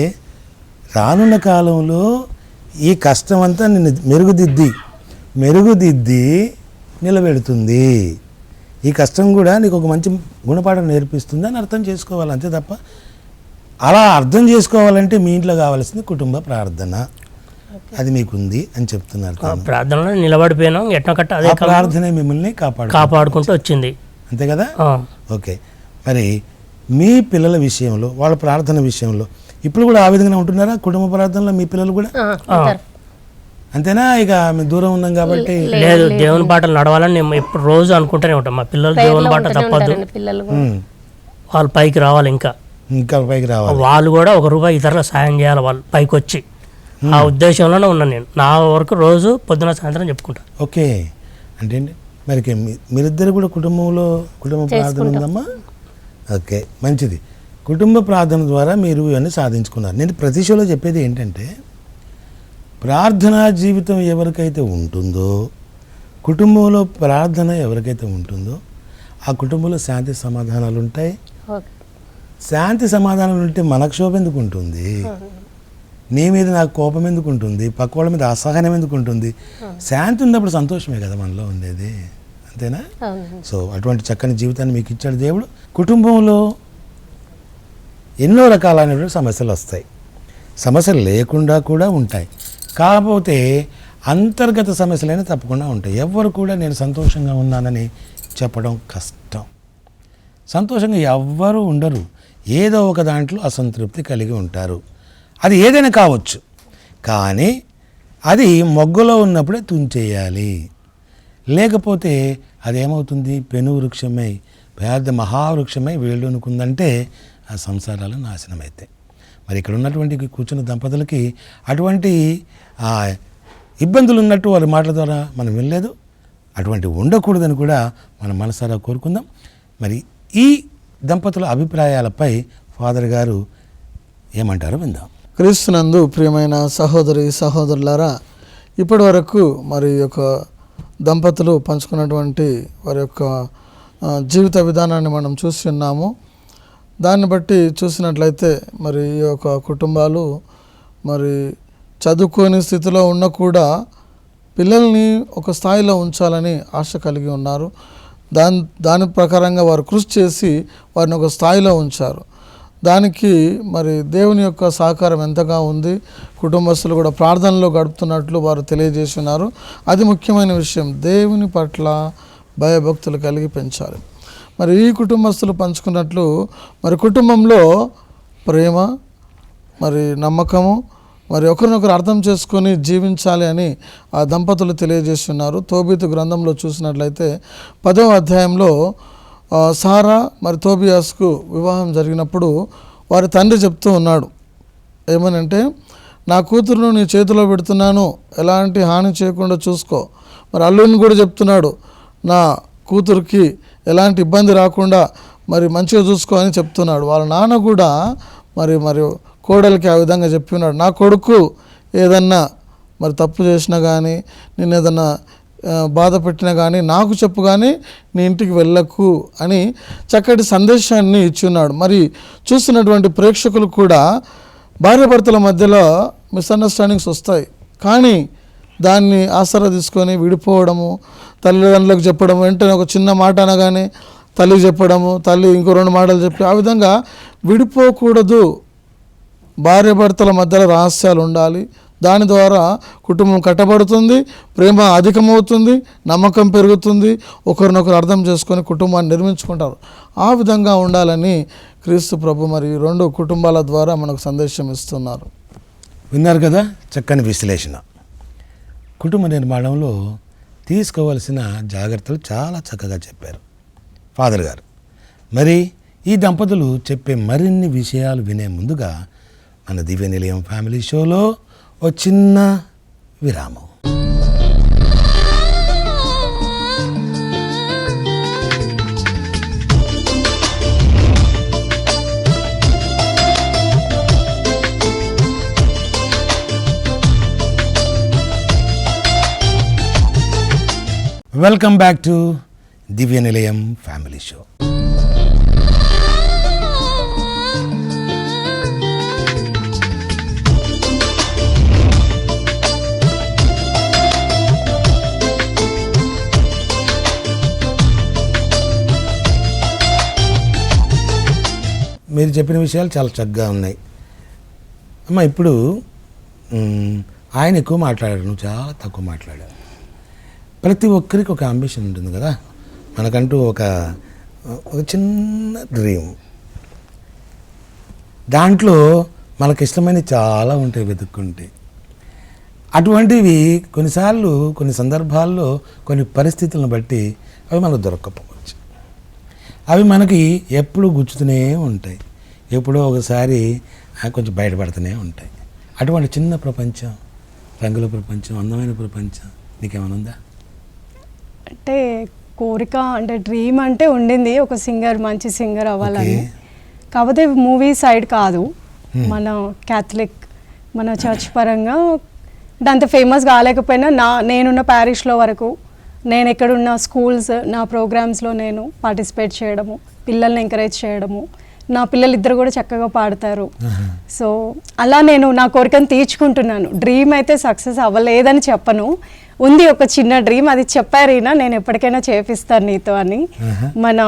రానున్న కాలంలో ఈ కష్టం అంతా నిన్ను మెరుగుదిద్ది నిలబెడుతుంది. ఈ కష్టం కూడా నీకు ఒక మంచి గుణపాఠం నేర్పిస్తుంది అని అర్థం చేసుకోవాలి, అంతే తప్ప అలా అర్థం చేసుకోవాలంటే మీ ఇంట్లో కావాల్సింది కుటుంబ ప్రార్థన. అది మీకుంది అని చెప్తున్నారు. ప్రార్థనలో నిలబడిపోయినాం, ఎట్లా కట్ట అదే ప్రార్థనే మిమ్మల్ని కాపాడుకుంటూ వచ్చింది, అంతే కదా? ఓకే. మరి మీ పిల్లల విషయంలో, వాళ్ళ ప్రార్థన విషయంలో ఇప్పుడు కూడా ఆ విధంగా ఉంటున్నారా? కుటుంబ ప్రార్థనలో మీ పిల్లలు కూడా అంతేనా? ఇక మేము దూరం ఉన్నాం కాబట్టి లేదు, దేవుని బాటలు నడవాలని నేను ఎప్పుడు రోజు అనుకుంటూనే ఉంటాం. మా పిల్లలు దేవుని బాట తప్పదు, వాళ్ళు పైకి రావాలి, ఇంకా పైకి రావాలి. వాళ్ళు కూడా ₹1 ఇతరుల సాయం చేయాలి, వాళ్ళు పైకి వచ్చి. ఆ ఉద్దేశంలోనే ఉన్నాను నేను. నా వరకు రోజు పొద్దున సాయంత్రం చెప్పుకుంటాను. ఓకే. అంటే మరి మీరిద్దరు కూడా కుటుంబ ప్రార్థన ఉందమ్మా? ఓకే, మంచిది. కుటుంబ ప్రార్థన ద్వారా మీరు ఇవన్నీ సాధించుకున్నారు. నేను ప్రతి షోలో చెప్పేది ఏంటంటే, ప్రార్థనా జీవితం ఎవరికైతే ఉంటుందో, కుటుంబంలో ప్రార్థన ఎవరికైతే ఉంటుందో ఆ కుటుంబంలో శాంతి సమాధానాలు ఉంటాయి. శాంతి సమాధానాలు ఉంటే మనకు శోభ ఎందుకు ఉంటుంది? నీ మీద నాకు కోపం ఎందుకు ఉంటుంది? పక్క వాళ్ళ మీద అసహనం ఎందుకు ఉంటుంది? శాంతి ఉన్నప్పుడు సంతోషమే కదా మనలో ఉండేది, అంతేనా? సో అటువంటి చక్కని జీవితాన్ని మీకు ఇచ్చాడు దేవుడు. కుటుంబంలో ఎన్నో రకాలైనటువంటి సమస్యలు వస్తాయి, సమస్యలు లేకుండా కూడా ఉంటాయి. కాకపోతే అంతర్గత సమస్యలైనా తప్పకుండా ఉంటాయి. ఎవరు కూడా నేను సంతోషంగా ఉన్నానని చెప్పడం కష్టం. సంతోషంగా ఎవ్వరూ ఉండరు, ఏదో ఒక దాంట్లో అసంతృప్తి కలిగి ఉంటారు. అది ఏదైనా కావచ్చు, కానీ అది మొగ్గలో ఉన్నప్పుడే తుంచేయాలి. లేకపోతే అదేమవుతుంది? పెను వృక్షమై, పెద్ద మహావృక్షమై వేళ్ళునుకుందంటే ఆ సంసారాలు నాశనమవుతాయి. మరి ఇక్కడ ఉన్నటువంటి కూర్చున్న దంపతులకి అటువంటి ఇబ్బందులు ఉన్నట్టు వాళ్ళ మాటల ద్వారా మనం వినలేదు. అటువంటి ఉండకూడదని కూడా మనం మనసారా కోరుకుందాం. మరి ఈ దంపతుల అభిప్రాయాలపై ఫాదర్ గారు ఏమంటారో విందాం. క్రీస్తునందు ప్రియమైన సహోదరి సహోదరులారా, ఇప్పటి వరకు మరి యొక్క దంపతులు పంచుకున్నటువంటి వారి యొక్క జీవిత విధానాన్ని మనం చూస్తున్నాము. దాన్ని బట్టి చూసినట్లయితే మరి ఈ యొక్క కుటుంబాలు మరి చదువుకోని స్థితిలో ఉన్న కూడా పిల్లల్ని ఒక స్థాయిలో ఉంచాలని ఆశ కలిగి ఉన్నారు. దాని ప్రకారంగా వారు కృషి చేసి వారిని ఒక స్థాయిలో ఉంచారు. దానికి మరి దేవుని యొక్క సహకారం ఎంతగా ఉంది, కుటుంబస్తులు కూడా ప్రార్థనలో గడుపుతున్నట్లు వారు తెలియజేస్తున్నారు. అది ముఖ్యమైన విషయం. దేవుని పట్ల భయభక్తులు కలిగి పెంచాలి. మరి ఈ కుటుంబస్తులు పంచుకున్నట్లు మరి కుటుంబంలో ప్రేమ, మరి నమ్మకము, మరి ఒకరినొకరు అర్థం చేసుకొని జీవించాలి అని ఆ దంపతులు తెలియజేస్తున్నారు. తోబీతు గ్రంథంలో చూసినట్లయితే 10వ అధ్యాయంలో సారా మరి తోబియాస్కు వివాహం జరిగినప్పుడు వారి తండ్రి చెప్తూ ఉన్నాడు, ఏమనంటే నా కూతురును నీ చేతిలో పెడుతున్నాను, ఎలాంటి హాని చేయకుండా చూసుకో. మరి అల్లుడిని కూడా చెప్తున్నాడు, నా కూతురికి ఎలాంటి ఇబ్బంది రాకుండా మరి మంచిగా చూసుకో అని చెప్తున్నాడు. వాళ్ళ నాన్న కూడా మరి కోడలికి ఆ విధంగా చెప్పి ఉన్నాడు, నా కొడుకు ఏదన్నా మరి తప్పు చేసినా కానీ, నేను ఏదన్నా బాధ పెట్టినా కానీ నాకు చెప్పు, కానీ నీ ఇంటికి వెళ్ళకు అని చక్కటి సందేశాన్ని ఇచ్చున్నాడు. మరి చూస్తున్నటువంటి ప్రేక్షకులు కూడా భార్యాభర్తల మధ్యలో మిస్అండర్స్టాండింగ్స్ వస్తాయి, కానీ దాన్ని ఆసరా తీసుకొని విడిపోవడము, తల్లిదండ్రులకు చెప్పడము, వెంటనే ఒక చిన్న మాట అనగానే తల్లికి చెప్పడము, తల్లి ఇంకో 2 మాటలు చెప్పి ఆ విధంగా విడిపోకూడదు. భార్యాభర్తల మధ్యలో రహస్యాలు ఉండాలి. దాని ద్వారా కుటుంబం కట్టబడుతుంది, ప్రేమ అధికమవుతుంది, నమ్మకం పెరుగుతుంది, ఒకరినొకరు అర్థం చేసుకొని కుటుంబాన్ని నిర్మించుకుంటారు. ఆ విధంగా ఉండాలని క్రీస్తు ప్రభు మరి 2 కుటుంబాల ద్వారా మనకు సందేశం ఇస్తున్నారు. విన్నారు కదా, చక్కని విశ్లేషణ. కుటుంబ నిర్మాణంలో తీసుకోవలసిన జాగ్రత్తలు చాలా చక్కగా చెప్పారు ఫాదర్ గారు. మరి ఈ దంపతులు చెప్పే మరిన్ని విషయాలు వినే ముందుగా మన దివ్య నిలయం ఫ్యామిలీ షోలో ఓ చిన్న విరామం. వెల్కమ్ బ్యాక్ టు దివ్య నిలయం ఫ్యామిలీ షో. మీరు చెప్పిన విషయాలు చాలా చక్కగా ఉన్నాయి అమ్మ. ఇప్పుడు ఆయన ఎక్కువ మాట్లాడారు, నువ్వు చాలా తక్కువ మాట్లాడావు. ప్రతి ఒక్కరికి ఒక అంబిషన్ ఉంటుంది కదా, మనకంటూ ఒక చిన్న డ్రీమ్. దాంట్లో మనకి ఇష్టమైనవి చాలా ఉంటాయి వెతుక్కుంటే. అటువంటివి కొన్నిసార్లు కొన్ని సందర్భాల్లో కొన్ని పరిస్థితులను బట్టి అవి మనకు దొరకకపోవచ్చు. అవి మనకి ఎప్పుడు గుచ్చుతూనే ఉంటాయి, ఎప్పుడో ఒకసారి కొంచెం బయటపడుతూనే ఉంటాయి. అటువంటి చిన్న ప్రపంచం, రంగుల ప్రపంచం, అందమైన ప్రపంచం నీకేమైనా ఉందా? అంటే కోరిక అంటే డ్రీమ్ అంటే ఉండింది, ఒక సింగర్, మంచి సింగర్ అవ్వాలని. కాకపోతే మూవీ సైడ్ కాదు, మన క్యాథలిక్ మన చర్చ్ పరంగా అంటే అంత ఫేమస్ కాలేకపోయినా నేనున్న ప్యారిష్లో వరకు నేను ఎక్కడున్న స్కూల్స్ నా ప్రోగ్రామ్స్లో నేను పార్టిసిపేట్ చేయడము, పిల్లల్ని ఎంకరేజ్ చేయడము. నా పిల్లలు ఇద్దరు కూడా చక్కగా పాడతారు. సో అలా నేను నా కోరికను తీర్చుకుంటున్నాను. డ్రీమ్ అయితే సక్సెస్ అవ్వలేదని చెప్పను, ఉంది ఒక చిన్న డ్రీమ్, అది చెప్పారైనా నేను ఎప్పటికైనా చేపిస్తాను నీతో అని. మన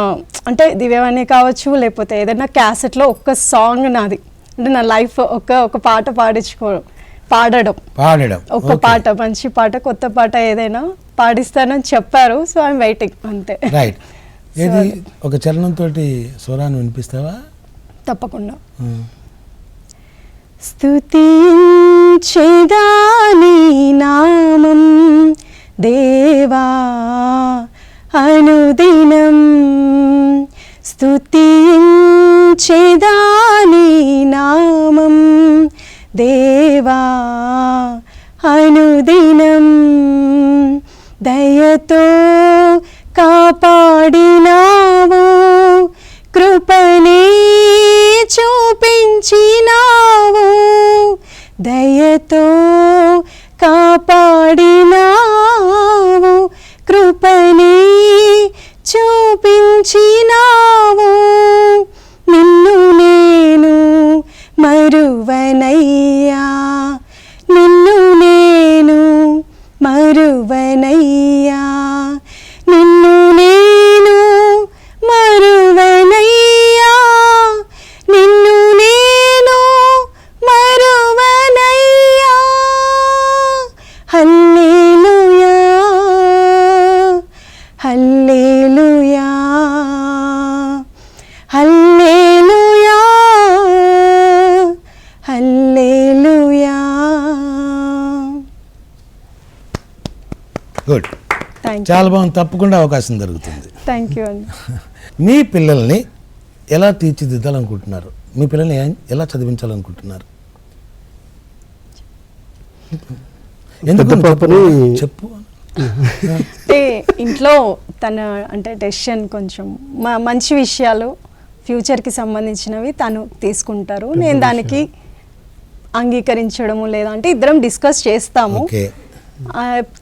అంటే దివ్యవాణి కావచ్చు, లేకపోతే ఏదైనా క్యాసెట్లో ఒక్క సాంగ్ నాది, అంటే నా లైఫ్ ఒక పాట పాడడం ఒక పాట, మంచి పాట, కొత్త పాట ఏదైనా పాడిస్తానని చెప్పారు. సో ఐఎమ్ వెయిటింగ్ అంతే. రైట్. ఏది ఒక చరణంతో స్వరాన్ని వినిపిస్తావా? తప్పకుండా. స్తుతించెదా నీ నామం దేవా అనుదినం, స్తుతించెదా నీ నామం దేవా అనుదినం, దయతో కాపాడినావు, కృపనే చూపించినావు, దయతో కాపాడినావు, కృపనే చూపించినావు, నిన్ను నేను మరువనయ్యా, నిన్ను నేను మరువనయ్యా, నిన్ను నేను మరువనయ్యా, నిన్ను నేను మరువనయ్యా. హల్లెలూయా హల్లెలూయా హల్లెలూయా హల్లెలూయా. గుడ్, చాలా బాగుంది. తప్పకుండా అవకాశం దొరుకుతుంది. థ్యాంక్ యూ అండి. మీ పిల్లల్ని ఎలా తీర్చిదిద్దాలనుకుంటున్నారు? మీ పిల్లల్ని ఎలా చదివించాలనుకుంటున్నారు? ఎందుకు పెద్ద పాపని చెప్పు. అంటే ఇంట్లో తన అంటే డెసిషన్ కొంచెం మంచి విషయాలు ఫ్యూచర్కి సంబంధించినవి తను తీసుకుంటారు. నేను దానికి అంగీకరించడము లేదా అంటే ఇద్దరం డిస్కస్ చేస్తాము. ఓకే.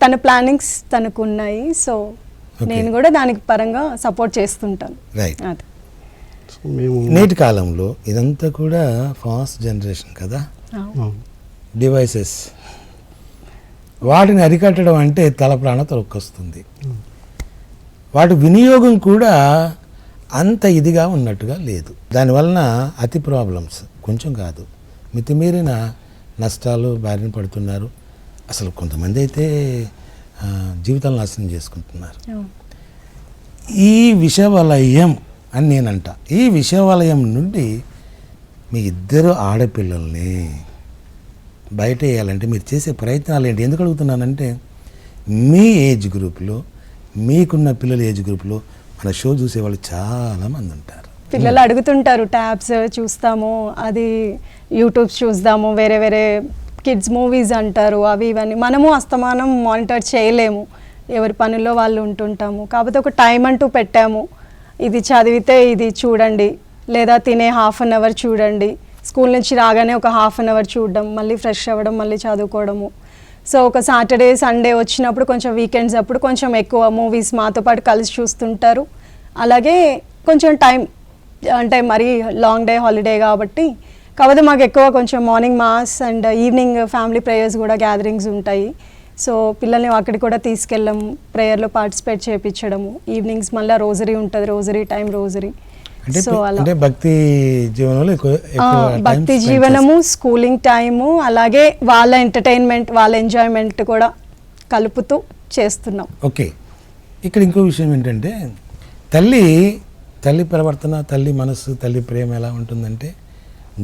తన ప్లానింగ్స్ తనకు ఉన్నాయి. సో నేను కూడా దానికి పరంగా సపోర్ట్ చేస్తుంటాను. రైట్. అది మేము నేటి కాలంలో ఇదంతా కూడా ఫాస్ట్ జనరేషన్ కదా, డివైసెస్, వాటిని అరికట్టడం అంటే తల ప్రాణ తొలకొస్తుంది. వాటి వినియోగం కూడా అంత ఇదిగా ఉన్నట్టుగా లేదు. దానివలన అతి ప్రాబ్లమ్స్ కొంచెం కాదు, మితిమీరిన నష్టాలు బారిన పడుతున్నారు. అసలు కొంతమంది అయితే జీవితాలు నాశనం చేసుకుంటున్నారు. ఈ విషవలయం అని నేనంట. ఈ విషవలయం నుండి మీ ఇద్దరు ఆడపిల్లల్ని బయట వేయాలంటే మీరు చేసే ప్రయత్నాలు ఏంటి? ఎందుకు అడుగుతున్నానంటే మీ ఏజ్ గ్రూప్లో, మీకున్న పిల్లల ఏజ్ గ్రూప్లో మన షో చూసేవాళ్ళు చాలామంది ఉంటారు. పిల్లలు అడుగుతుంటారు, ట్యాబ్స్ చూస్తాము, అది యూట్యూబ్ చూద్దాము, వేరే వేరే కిడ్స్ మూవీస్ అంటారు, అవి ఇవన్నీ. మనము అస్తమానం మానిటర్ చేయలేము, ఎవరి పనుల్లో వాళ్ళు ఉంటుంటాము. కాకపోతే ఒక టైం అంటూ పెట్టాము, ఇది చదివితే ఇది చూడండి, లేదా తినే ½ అన్ అవర్ చూడండి, స్కూల్ నుంచి రాగానే ఒక ½ అన్ అవర్ చూడడం, మళ్ళీ ఫ్రెష్ అవ్వడం, మళ్ళీ చదువుకోవడము. సో ఒక సాటర్డే సండే వచ్చినప్పుడు కొంచెం వీకెండ్స్ అప్పుడు కొంచెం ఎక్కువ మూవీస్ మాతో పాటు కలిసి చూస్తుంటారు. అలాగే కొంచెం టైం అంటే మరీ లాంగ్ డే హాలిడే కాబట్టి, కాకపోతే మాకు ఎక్కువ కొంచెం morning mass and evening family prayers కూడా గ్యాదరింగ్స్ ఉంటాయి. సో పిల్లల్ని అక్కడికి కూడా తీసుకెళ్ళడం, ప్రేయర్లో పార్టిసిపేట్ చేయించడము. ఈవినింగ్స్ మళ్ళీ రోజరీ ఉంటుంది, రోజరీ టైం రోజరీ. సో అలా అంటే భక్తి జీవనంలో భక్తి జీవనము, స్కూలింగ్ టైము, అలాగే వాళ్ళ ఎంటర్టైన్మెంట్, వాళ్ళ ఎంజాయ్మెంట్ కూడా కలుపుతూ చేస్తున్నాం. ఓకే. ఇక్కడ ఇంకో విషయం ఏంటంటే తల్లి ప్రవర్తన, తల్లి మనస్సు, తల్లి ప్రేమ ఎలా ఉంటుందంటే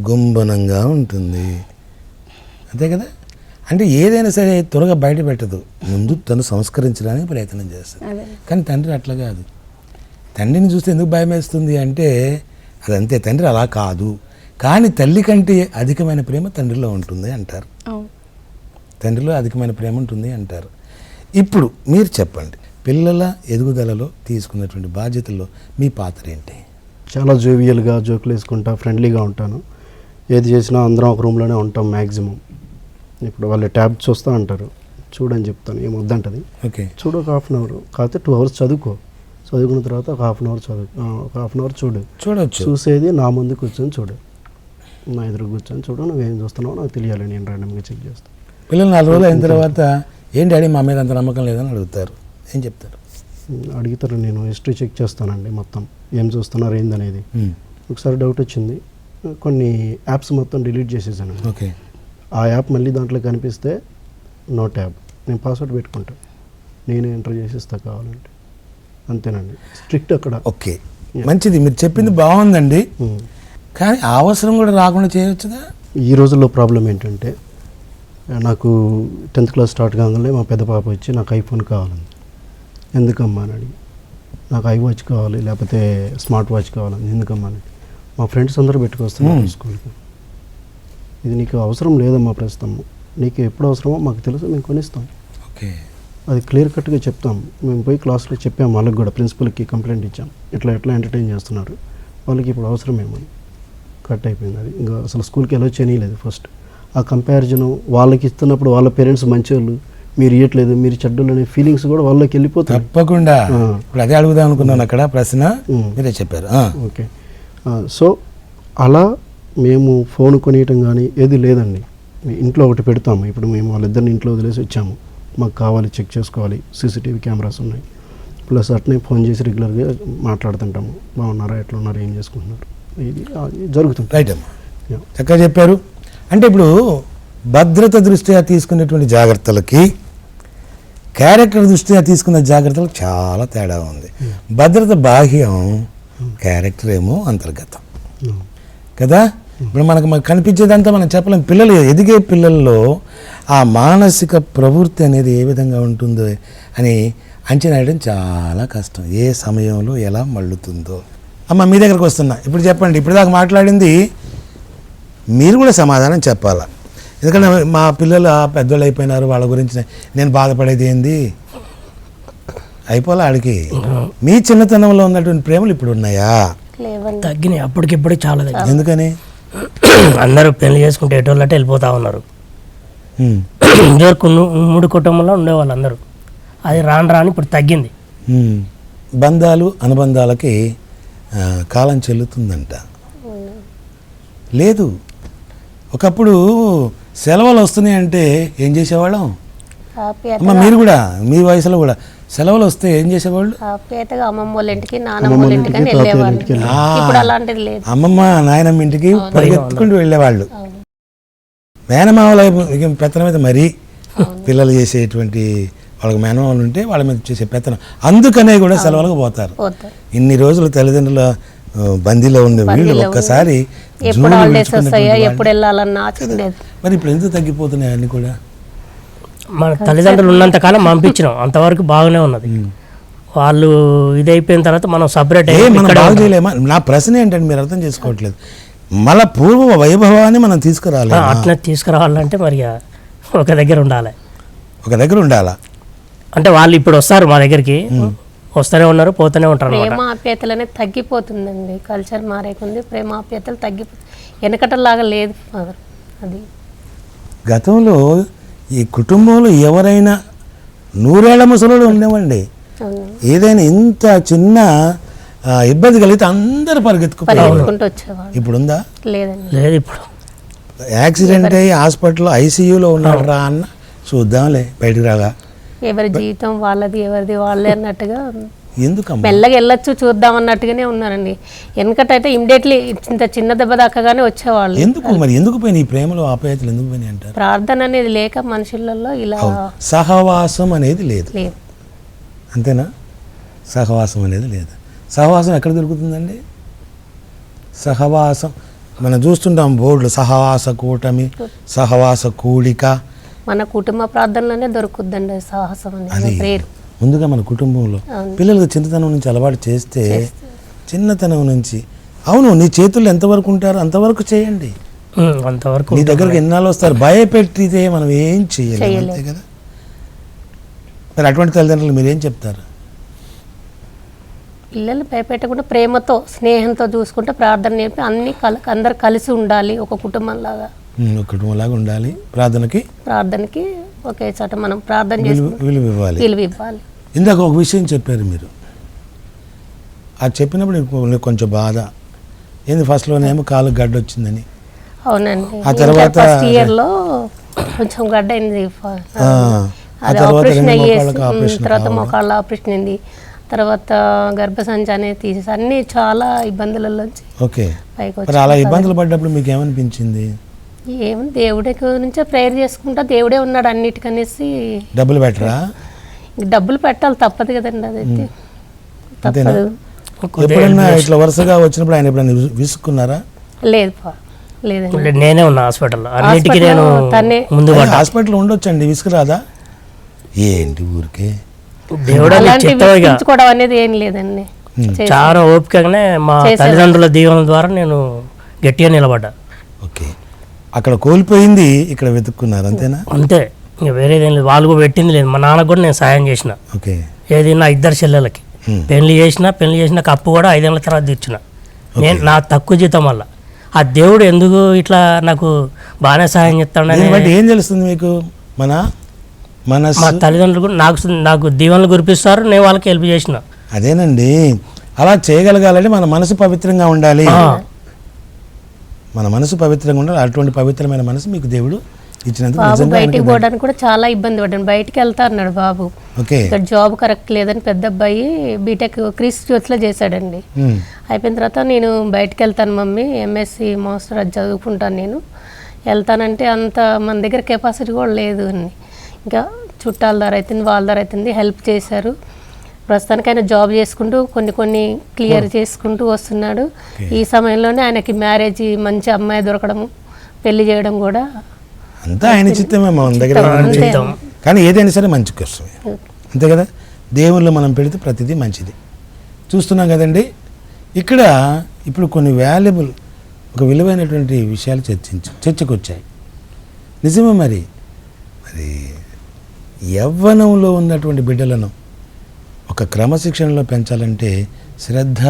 గుంబనంగా ఉంటుంది, అంతే కదా. అంటే ఏదైనా సరే త్వరగా బయట పెట్టదు, ముందు తను సంస్కరించడానికి ప్రయత్నం చేస్తుంది. కానీ తండ్రి అట్లా కాదు. తండ్రిని చూస్తే ఎందుకు భయం వేస్తుంది అంటే అదంతే, తండ్రి అలా కాదు. కానీ తల్లి కంటే అధికమైన ప్రేమ తండ్రిలో ఉంటుంది అంటారు. తండ్రిలో అధికమైన ప్రేమ ఉంటుంది అంటారు. ఇప్పుడు మీరు చెప్పండి, పిల్లల ఎదుగుదలలో తీసుకున్నటువంటి బాధ్యతల్లో మీ పాత్ర ఏంటి? చాలా జోవియల్గా జోకులు వేసుకుంటా, ఫ్రెండ్లీగా ఉంటాను. ఏది చేసినా అందరం ఒక రూమ్లోనే ఉంటాం మ్యాక్సిమం. ఇప్పుడు వాళ్ళు ట్యాబ్ చూస్తూ అంటారు, చూడని చెప్తాను, ఏం వద్దంటది. ఓకే, చూడు ఒక ½ అన్ అవర్, కాకపోతే 2 hours చదువుకో, చదువుకున్న తర్వాత ఒక ½ అన్ అవర్ ఒక ½ అన్ అవర్ చూడవచ్చు. చూసేది నా ముందు కూర్చొని చూడు, నా ఎదురు కూర్చొని చూడు, నువ్వేం చూస్తున్నావో నాకు తెలియాలి, నేను ర్యాండమ్గా చెక్ చేస్తాను. పిల్లలు 4 రోజులు అయిన తర్వాత ఏం డాడీ మా మీద అంత నమ్మకం లేదని అడుగుతారు, ఏం చెప్తారు? అడుగుతారు, నేను హిస్టరీ చెక్ చేస్తానండి, మొత్తం ఏం చూస్తున్నారు ఏందనేది. ఒకసారి డౌట్ వచ్చింది, కొన్ని యాప్స్ మొత్తం డిలీట్ చేసేసాను. ఓకే, ఆ యాప్ మళ్ళీ దాంట్లో కనిపిస్తే నో ట్యాబ్, నేను పాస్వర్డ్ పెట్టుకుంటాను, నేనే ఎంటర్ చేసేస్తా కావాలంటే, అంతేనండి, స్ట్రిక్ట్ అక్కడ. ఓకే, మంచిది, మీరు చెప్పింది బాగుందండి. కానీ అవసరం కూడా రాకుండా చేయవచ్చుగా. ఈ రోజుల్లో ప్రాబ్లం ఏంటంటే, నాకు 10th క్లాస్ స్టార్ట్ కాగానే మా పెద్ద పాప వచ్చి నాకు ఐఫోన్ కావాలండి. ఎందుకమ్మా అని అడిగి, నాకు iWatch కావాలి, లేకపోతే స్మార్ట్ వాచ్ కావాలని. ఎందుకమ్మా అని, మా ఫ్రెండ్స్ అందరూ పెట్టుకొస్తున్నారు స్కూల్కి, ఇది నీకు అవసరం లేదమ్మా ప్రస్తుతం, నీకు ఎప్పుడు అవసరమో మాకు తెలుసు, మేము కొనిస్తాం. ఓకే, అది క్లియర్ కట్గా చెప్తాం. మేము పోయి క్లాస్లో చెప్పాము, వాళ్ళకి కూడా ప్రిన్సిపల్కి కంప్లైంట్ ఇచ్చాం, ఎట్లా ఎంటర్టైన్ చేస్తున్నారు, వాళ్ళకి ఇప్పుడు అవసరం ఏమని. కట్ అయిపోయింది అది, ఇంకా అసలు స్కూల్కి ఎలా చేయలేదు. ఫస్ట్ ఆ కంపారిజను వాళ్ళకి ఇస్తున్నప్పుడు వాళ్ళ పేరెంట్స్ మంచివాళ్ళు, మీరు ఇవ్వట్లేదు, మీరు చెడ్డలు అనే ఫీలింగ్స్ కూడా వాళ్ళకి వెళ్ళిపోతాయి. తప్పకుండా. ఇప్పుడు అదే అడుగుదాం అనుకున్నాను అక్కడ ప్రశ్న, మీరే చెప్పారు. ఓకే, సో అలా మేము ఫోన్ కొనియటం కానీ ఏది లేదండి. ఇంట్లో ఒకటి పెడతాము. ఇప్పుడు మేము వాళ్ళిద్దరిని ఇంట్లో వదిలేసి వచ్చాము, మాకు కావాలి, చెక్ చేసుకోవాలి, CCTV కెమెరాస్ ఉన్నాయి. ప్లస్ అట్నే ఫోన్ చేసి రెగ్యులర్గా మాట్లాడుతుంటాము, బాగున్నారా, ఎట్లా ఉన్నారు, ఏం చేసుకుంటున్నారు, ఇది జరుగుతుంది. రైట్ అమ్మా, చక్కగా చెప్పారు. అంటే ఇప్పుడు భద్రత దృష్ట్యా తీసుకునేటువంటి జాగ్రత్తలకి క్యారెక్టర్ దృష్ట్యా తీసుకున్న జాగ్రత్తలకు చాలా తేడా ఉంది. భద్రత బాహ్యం, క్యారెక్టర్ ఏమో అంతర్గతం కదా. ఇప్పుడు మనకు కనిపించేదంతా మనం చెప్పలేం. పిల్లలు ఎదిగే పిల్లల్లో ఆ మానసిక ప్రవృత్తి అనేది ఏ విధంగా ఉంటుందో అని అంచనా వేయడం చాలా కష్టం, ఏ సమయంలో ఎలా మళ్ళుతుందో. అమ్మ మీ దగ్గరకు వస్తున్నా, ఇప్పుడు చెప్పండి, ఇప్పుడు దాకా మాట్లాడింది మీరు కూడా సమాధానం చెప్పాలా. ఎందుకంటే మా పిల్లలు పెద్దోళ్ళు అయిపోయినారు, వాళ్ళ గురించి నేను బాధపడేది ఏంది, అయిపోలే ఆడికి. మీ చిన్నతనంలో ఉన్నటువంటి ప్రేమలు ఇప్పుడు ఉన్నాయా? లేవండి. తగ్గినాయి, అప్పటికిప్పటికి చాలా తగ్గినాయి. ఎందుకని? అందరూ పెళ్లి చేసుకుంటే ఎటోళ్ళంటే వెళ్ళిపోతా ఉన్నారు. ఉమ్, ఇదివరకు ఉమ్మడి కుటుంబంలో ఉండేవాళ్ళు అందరూ, అది రాను రాని ఇప్పుడు తగ్గింది. ఉమ్. బంధాలు అనుబంధాలకి కాలం చెల్లుతుందంట. లేదు, ఒకప్పుడు సెలవులు వస్తున్నాయంటే ఏం చేసేవాళ్ళం? అమ్మ మీరు కూడా మీ వయసులో కూడా సెలవులు వస్తే ఏం చేసేవాళ్ళు? హ్యాపీగా అమ్మమ్మ వాళ్ళ ఇంటికి నానమ్మ వాళ్ళ ఇంటికి అని వెళ్ళేవాళ్ళు. ఇప్పుడు అలాంటిది లేదు. అమ్మమ్మ నాయనమ్మ ఇంటికి పరిగెత్తుకుంటూ వెళ్ళేవాళ్ళు. మేనమావల పెత్తనం మీద మరీ పిల్లలు చేసేటువంటి వాళ్ళకి మేనమావలు ఉంటే వాళ్ళ మీద చేసే పెత్తనం, అందుకనే కూడా సెలవులకు పోతారు. ఇన్ని రోజులు తల్లిదండ్రుల బందీలో ఉండే వీళ్ళు ఒక్కసారి ఎప్పుడు హాలిడేస్ వస్తాయా, ఎప్పుడు వెళ్ళాలన్న ఆశ ఉండేది. మరి ఇప్పుడు ఎందుకు తగ్గిపోతున్నాయి అన్ని కూడా? మన తల్లిదండ్రులు ఉన్నంతకాలం పంపించినాం, అంతవరకు బాగానే ఉన్నది. వాళ్ళు ఇది అయిపోయిన తర్వాత మనం సపరేట్ మనం బాగు చేయలేమా? నా ప్రశ్న ఏంటంటే మీరు అర్థం చేసుకోవట్లేదు. మళ్ళా పూర్వ వైభవాన్ని మనం తీసుకురాలి. అట్లా తీసుకురావాలంటే మరి ఒక దగ్గర ఉండాలి, ఒక దగ్గర ఉండాలా. అంటే వాళ్ళు ఇప్పుడు వస్తారు మా దగ్గరికి, వస్తూనే ఉన్నారు, పోతూనే ఉంటారు. ప్రేమ ఆప్యాయతలు అనేది తగ్గిపోతుందండి. కల్చర్ మారేకుంది, ప్రేమ ఆప్యాయతలు తగ్గిపోతుంది. వెనకటలాగా లేదు ఫాదర్. అది గతంలో ఈ కుటుంబంలో ఎవరైనా 100 ఏళ్ల ముసలోళ్ళు ఉండేవండి. ఏదైనా ఇంత చిన్న ఇబ్బంది కలిగితే అందరూ పరిగెత్తుకుంటూ వచ్చేవాళ్ళు. ఇప్పుడు ఉందా? లేదండి, లేదు. ఇప్పుడు యాక్సిడెంట్ అయ్యి హాస్పిటల్లో ఐసీయూలో ఉన్నాడు రా అన్న చూద్దాంలే బయటికి రాగా. ఎవరి జీవితం వాళ్ళది, ఎవరిది వాళ్ళే అన్నట్టుగా ఎందుకమ్మా మెల్లగా వెళ్ళొచ్చు చూద్దాం అన్నట్టుగానే ఉన్నారండి. వెనకటైతే ఇమ్మీడియట్లీ ఇంత చిన్న దెబ్బ దాకాగానే వచ్చేవాళ్ళు. ఎందుకు మరి ఎందుకు పోయినాయి ఈ ప్రేమలు ఆప్యాయతలు ఎందుకు పోయినాయి అంటారు? ప్రార్థన అనేది లేక మనుషులలో ఇలా సహవాసం అనేది లేదు, అంతేనా? సహవాసం అనేది లేదు. సహవాసం ఎక్కడ దొరుకుతుందండి? సహవాసం మనం చూస్తుంటాం బోర్డులు, సహవాస కూటమి, సహవాస కూడిక. మన కుటుంబ ప్రార్థనలోనే దొరుకుద్దండి సాహసం అనేది, ప్రేయర్. ముందుగా మన కుటుంబంలో పిల్లలకు చిన్నతనం నుంచి అలవాటు చేస్తే, చిన్నతనం నుంచి అవును నీ చేతుల్లో ఎంతవరకు ఉంటారో అంతవరకు చేయండి. అంతవరకు నీ దగ్గరకు ఎన్నాళ్ళు వస్తారు, భయపెట్టితే మనం ఏం చేయలేము, అంతే కదా. మరి అటువంటి తల్లిదండ్రులు మీరేం చెప్తారు? పిల్లలు భయపెట్టకుండా ప్రేమతో స్నేహంతో చూసుకుంటే ప్రార్థన నేర్పి అన్ని అందరు కలిసి ఉండాలి, ఒక కుటుంబంలాగా. ఒక కుటుంబంలాగా ఉండాలి. ప్రార్థనకి ఒకే చోట మనం ప్రార్థన విలువ ఇవ్వాలి. ఇందాక ఒక విషయం చెప్పారు మీరు, అది చెప్పినప్పుడు నీకు కొంచెం బాధ ఏంది? ఫస్ట్లోనేమో కాలు గడ్డ వచ్చిందని. అవునండి, ఆ తర్వాత ఫస్ట్ ఇయర్లో కొంచెం గడ్డ అయింది. తర్వాత మోకాళ్ళ ఆపరేషన్ అయింది. తర్వాత గర్భసంచి అనేది తీసేసి అన్ని చాలా ఇబ్బందులలోంచి పైకి వచ్చి. అలా ఇబ్బందులు పడ్డప్పుడు మీకు ఏమనిపించింది? ఏమని దేవుడి నుంచే ప్రేయర్ చేసుకుంటా, దేవుడే ఉన్నాడు అన్నిటికనేసి. డబ్బులు పెట్టరా? డబ్బులు పెట్టాలి, తప్పదు కదండి, అదైతే తప్పదు. ఎప్పుడన్నా ఇట్లా వరుసగా వచ్చినప్పుడు ఆయన ఎప్పుడైనా విసుక్కున్నారా? లేదండి, నేనే ఉన్నా హాస్పిటల్లో, అన్నిటికీ నేను ముందు హాస్పిటల్ ఉండొచ్చండి, విసుకురాదా? ఏంటి ఊరికే దేవుడు అనేది ఏం లేదండి. చాలా ఓపికగానే మా తల్లిదండ్రుల దీవెన ద్వారా నేను గట్టిగా నిలబడ్డా. ఓకే, అక్కడ కోల్పోయింది ఇక్కడ వెతుక్కున్నారు, అంతేనా? అంతే, ఇంకా వేరేదేం లేదు. వాళ్ళు కూడా పెట్టింది లేదు. మా నాన్నకు కూడా నేను సాయం చేసిన. ఓకే, ఏది నా 2 చెల్లెలకి పెళ్లి చేసిన అప్పు కూడా 5 ఏళ్ళ తర్వాత తీర్చిన. నేను నా తక్కువ జీతం వల్ల ఆ దేవుడు ఎందుకు ఇట్లా నాకు బాగానే సాయం చేస్తాడని. ఏం తెలుస్తుంది మీకు? మా తల్లిదండ్రులు నాకు దీవెనలు కురిపిస్తారు, నేను వాళ్ళకి హెల్ప్ చేసిన. అదేనండి, అలా చేయగలగాలంటే మన మనసు పవిత్రంగా ఉండాలి. మన మనసు పవిత్రంగా ఉండాలి. అటువంటి పవిత్రమైన మనసు మీకు దేవుడు ఇచ్చినందుకు. బయటికి పోవడానికి కూడా చాలా ఇబ్బంది పడ్డాను. బయటికి వెళ్తా అన్నాడు బాబు, ఇక్కడ జాబ్ కరెక్ట్ లేదని పెద్ద అబ్బాయి బీటెక్ క్రీస్తు చర్చ్లో చేశాడండి. అయిపోయిన తర్వాత నేను బయటకు వెళ్తాను మమ్మీ, ఎంఎస్సి మాస్టర్ అది చదువుకుంటాను, నేను వెళ్తానంటే అంత మన దగ్గర కెపాసిటీ కూడా లేదు అని. ఇంకా చుట్టాల ధర అవుతుంది, వాళ్ళ ధర అవుతుంది, హెల్ప్ చేశారు. ప్రస్తుతానికి ఆయన జాబ్ చేసుకుంటూ కొన్ని క్లియర్ చేసుకుంటూ వస్తున్నాడు. ఈ సమయంలోనే ఆయనకి మ్యారేజ్, మంచి అమ్మాయి దొరకడము, పెళ్లి చేయడం కూడా అంతా ఆయన చిత్తమే, మన దగ్గర. కానీ ఏదైనా సరే మంచి కోసమే, అంతే కదా. దేవుళ్ళు మనం పెడితే ప్రతిదీ మంచిది. చూస్తున్నాం కదండి ఇక్కడ. ఇప్పుడు కొన్ని వాల్యుబుల్ ఒక విలువైనటువంటి విషయాలు చర్చకొచ్చాయి. నిజమే మరి యవ్వనంలో ఉన్నటువంటి బిడ్డలను ఒక క్రమశిక్షణలో పెంచాలంటే శ్రద్ధ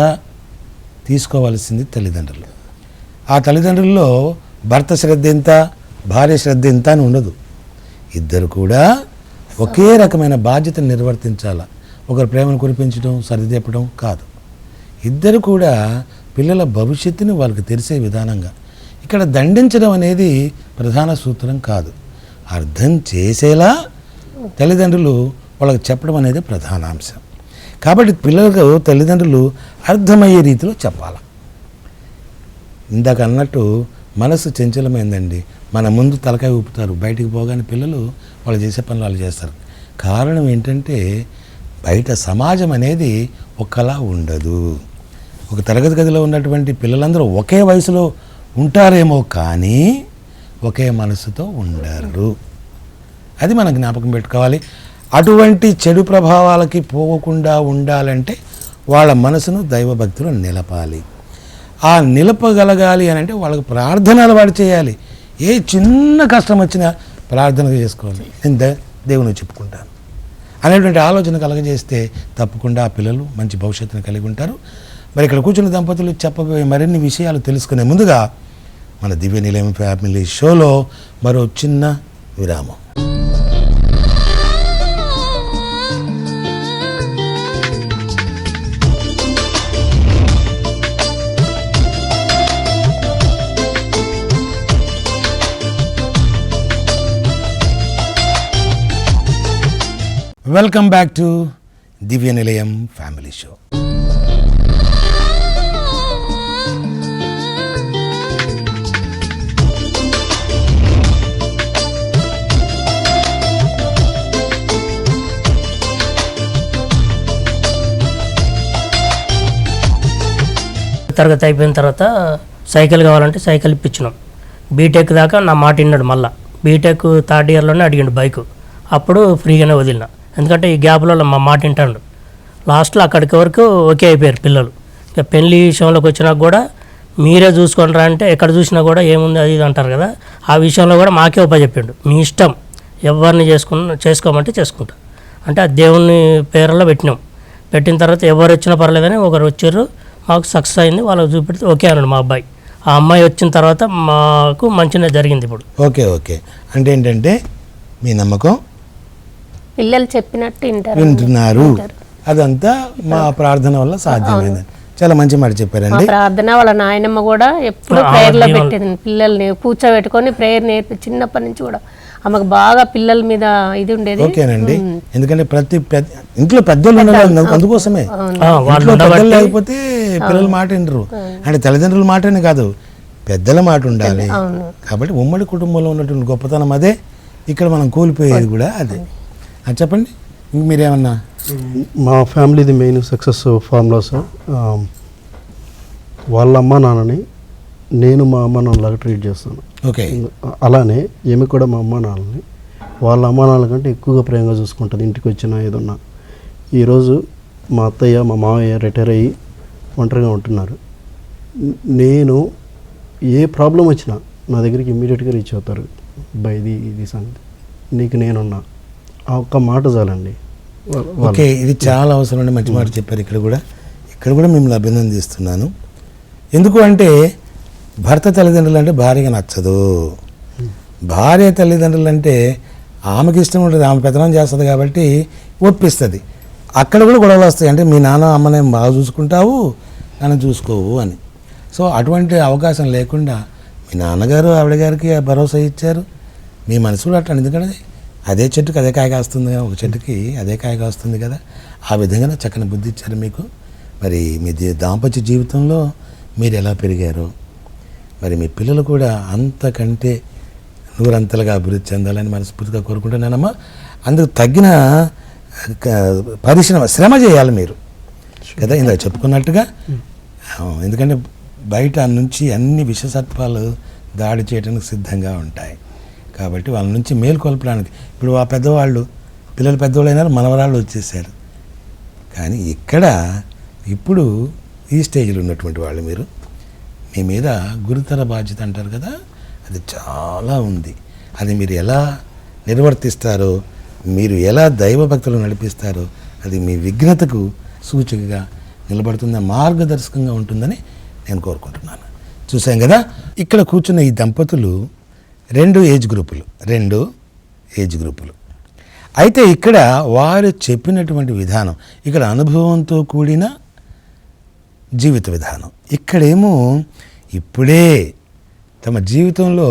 తీసుకోవాల్సింది తల్లిదండ్రులు. ఆ తల్లిదండ్రుల్లో భర్త శ్రద్ధ ఎంత, భార్య శ్రద్ధ ఎంత అని ఉండదు. ఇద్దరు కూడా ఒకే రకమైన బాధ్యతను నిర్వర్తించాలా. ఒకరు ప్రేమను కురిపించడం, సరిదిద్దడం కాదు. ఇద్దరు కూడా పిల్లల భవిష్యత్తుని వాళ్ళకి తెలిసే విధానంగా. ఇక్కడ దండించడం అనేది ప్రధాన సూత్రం కాదు, అర్థం చేసేలా తల్లిదండ్రులు వాళ్ళకి చెప్పడం అనేది ప్రధాన అంశం. కాబట్టి పిల్లలకు తల్లిదండ్రులు అర్థమయ్యే రీతిలో చెప్పాలి. ఇందాక అన్నట్టు మనసు చంచలమైందండి. మన ముందు తలకాయ ఊపుతారు, బయటికి పోగానే పిల్లలు వాళ్ళు చేసే పనులు వాళ్ళు చేస్తారు. కారణం ఏంటంటే బయట సమాజం అనేది ఒకలా ఉండదు. ఒక తరగతి గదిలో ఉన్నటువంటి పిల్లలందరూ ఒకే వయసులో ఉంటారేమో కానీ ఒకే మనసుతో ఉండరు. అది మనం జ్ఞాపకం పెట్టుకోవాలి. అటువంటి చెడు ప్రభావాలకి పోకుండా ఉండాలంటే వాళ్ళ మనసును దైవభక్తులు నిలపాలి. ఆ నిలపగలగాలి అని అంటే వాళ్ళకి ప్రార్థన అలవాటు చేయాలి. ఏ చిన్న కష్టం వచ్చినా ప్రార్థన చేసుకోవాలి, నేను దేవుని చెప్పుకుంటాను అనేటువంటి ఆలోచన కలగజేస్తే తప్పకుండా ఆ పిల్లలు మంచి భవిష్యత్తును కలిగి ఉంటారు. మరి ఇక్కడ కూర్చున్న దంపతులు చెప్పబోయే మరిన్ని విషయాలు తెలుసుకునే ముందుగా మన దివ్య నిలయం ఫ్యామిలీ షోలో మరో చిన్న విరామం. వెల్కమ్ బ్యాక్ టు దివ్య నిలయం ఫ్యామిలీ షో. తరగతి అయిపోయిన తర్వాత సైకిల్ కావాలంటే సైకిల్ ఇప్పించినాం. బీటెక్ దాకా నా మాట విన్నాడు. మళ్ళీ బీటెక్ థర్డ్ ఇయర్లోనే అడిగిండు బైక్. అప్పుడు ఫ్రీగానే వదిలిన, ఎందుకంటే ఈ గ్యాప్లో మా మాట వింటాడు. లాస్ట్లో అక్కడికి వరకు ఓకే అయిపోయారు పిల్లలు. ఇక పెళ్లి విషయంలోకి వచ్చినాక కూడా మీరే చూసుకొని రా అంటే ఎక్కడ చూసినా కూడా ఏముంది అది ఇది అంటారు కదా, ఆ విషయంలో కూడా మాకే ఉపయోగచెప్పిండు. మీ ఇష్టం, ఎవరిని చేసుకోమంటే చేసుకుంటా అంటే ఆ దేవుని పేరులో పెట్టిన తర్వాత ఎవరు వచ్చినా పర్లేదని ఒకరు వచ్చారు, మాకు సక్సెస్ అయింది. వాళ్ళకి చూపెడితే ఓకే అన్నాడు మా అబ్బాయి. ఆ అమ్మాయి వచ్చిన తర్వాత మాకు మంచిగా జరిగింది. ఇప్పుడు ఓకే అంటే ఏంటంటే మీ నమ్మకం, పిల్లలు చెప్పినట్టు వింటున్నారు, అదంతా మా ప్రార్థన వల్ల సాధ్యమైంది. చాలా మంచి మాట చెప్పారండి. ప్రార్థన వాళ్ళ నాయనమ్మ కూడా ఎప్పుడు ప్రేయర్ లో పెట్టేది. పిల్లల్ని కూర్చోబెట్టుకొని ప్రేయర్ నేర్పి చిన్నప్పటి నుంచి కూడా ఆమెకు బాగా పిల్లల మీద ఇది ఉండేది. ఓకేనండి, ఎందుకంటే ప్రతి ఇంట్లో పెద్దలు ఉండాలి, అందుకోసమే. పెద్దలు లేకపోతే పిల్లల మాట వినరు. అంటే తల్లిదండ్రుల మాటనే కాదు, పెద్దల మాట ఉండాలి. కాబట్టి ఉమ్మడి కుటుంబంలో ఉన్నటువంటి గొప్పతనం అదే. ఇక్కడ మనం కోల్పోయేది కూడా అదే. అది చెప్పండి, మీరేమన్నా. మా ఫ్యామిలీది మెయిన్ సక్సెస్ ఫార్ములా సార్, వాళ్ళ అమ్మ నాన్నని నేను మా అమ్మ నాన్నలాగా ట్రీట్ చేస్తాను. ఓకే, అలానే ఏమి కూడా మా అమ్మ నాన్నని వాళ్ళ అమ్మ నాన్నల కంటే ఎక్కువగా ప్రేమగా చూసుకుంటుంది. ఇంటికి వచ్చినా ఏదన్నా. ఈరోజు మా అత్తయ్య మా మావయ్య రిటైర్ అయ్యి ఒంటరిగా ఉంటున్నారు. నేను ఏ ప్రాబ్లం వచ్చినా నా దగ్గరికి ఇమ్మీడియట్గా రీచ్ అవుతారు. బై ఇది సంగతి, నీకు నేనున్నా, ఆ ఒక్క మాట చాలండి. ఓకే, ఇది చాలా అవసరం అండి. మంచి మాట చెప్పారు. ఇక్కడ కూడా మిమ్మల్ని అభినందిస్తున్నాను. ఎందుకు అంటే భర్త తల్లిదండ్రులు అంటే భార్యగా నచ్చదు, భార్య తల్లిదండ్రులు అంటే ఆమెకి ఇష్టం ఉంటుంది, ఆమె పెత్తనం చేస్తుంది కాబట్టి ఒప్పిస్తుంది. అక్కడ కూడా గొడవలు వస్తాయి. అంటే మీ నాన్న అమ్మనే బాగా చూసుకుంటావు, నన్ను చూసుకోవు అని. సో అటువంటి అవకాశం లేకుండా మీ నాన్నగారు ఆవిడ గారికి భరోసా ఇచ్చారు. మీ మనసు కూడా అట్లా, ఎందుకంటే అదే చెట్టుకి అదే కాయ కాస్తుంది కదా, ఒక చెట్టుకి అదే కాయ కాస్తుంది కదా. ఆ విధంగా చక్కని బుద్ధి ఇచ్చారు మీకు. మరి మీ దాంపత్య జీవితంలో మీరు ఎలా పెరిగారో, మరి మీ పిల్లలు కూడా అంతకంటే నూరంతలుగా అభివృద్ధి చెందాలని మనస్ఫూర్తిగా కోరుకుంటున్నానమ్మా. అందుకు తగిన శ్రమ చేయాలి మీరు కదా, ఇందాక చెప్పుకున్నట్టుగా. ఎందుకంటే బయట నుంచి అన్ని విషసత్వాలు దాడి చేయడానికి సిద్ధంగా ఉంటాయి. కాబట్టి వాళ్ళ నుంచి మేలుకొల్పడానికి ఇప్పుడు ఆ పిల్లలు పెద్దవాళ్ళు అయినారు, మనవరాళ్ళు వచ్చేసారు. కానీ ఇక్కడ ఇప్పుడు ఈ స్టేజ్లో ఉన్నటువంటి వాళ్ళు మీ మీద గురుతర బాధ్యత అంటారు కదా, అది చాలా ఉంది. అది మీరు ఎలా నిర్వర్తిస్తారో, మీరు ఎలా దైవభక్తులు నడిపిస్తారో అది మీ విఘ్నతకు సూచికగా నిలబడుతున్న మార్గదర్శకంగా ఉంటుందని నేను కోరుకుంటున్నాను. చూసాం కదా, ఇక్కడ కూర్చున్న ఈ దంపతులు రెండు ఏజ్ గ్రూపులు. అయితే ఇక్కడ వారు చెప్పినటువంటి విధానం, ఇక్కడ అనుభవంతో కూడిన జీవిత విధానం. ఇక్కడేమో ఇప్పుడే తమ జీవితంలో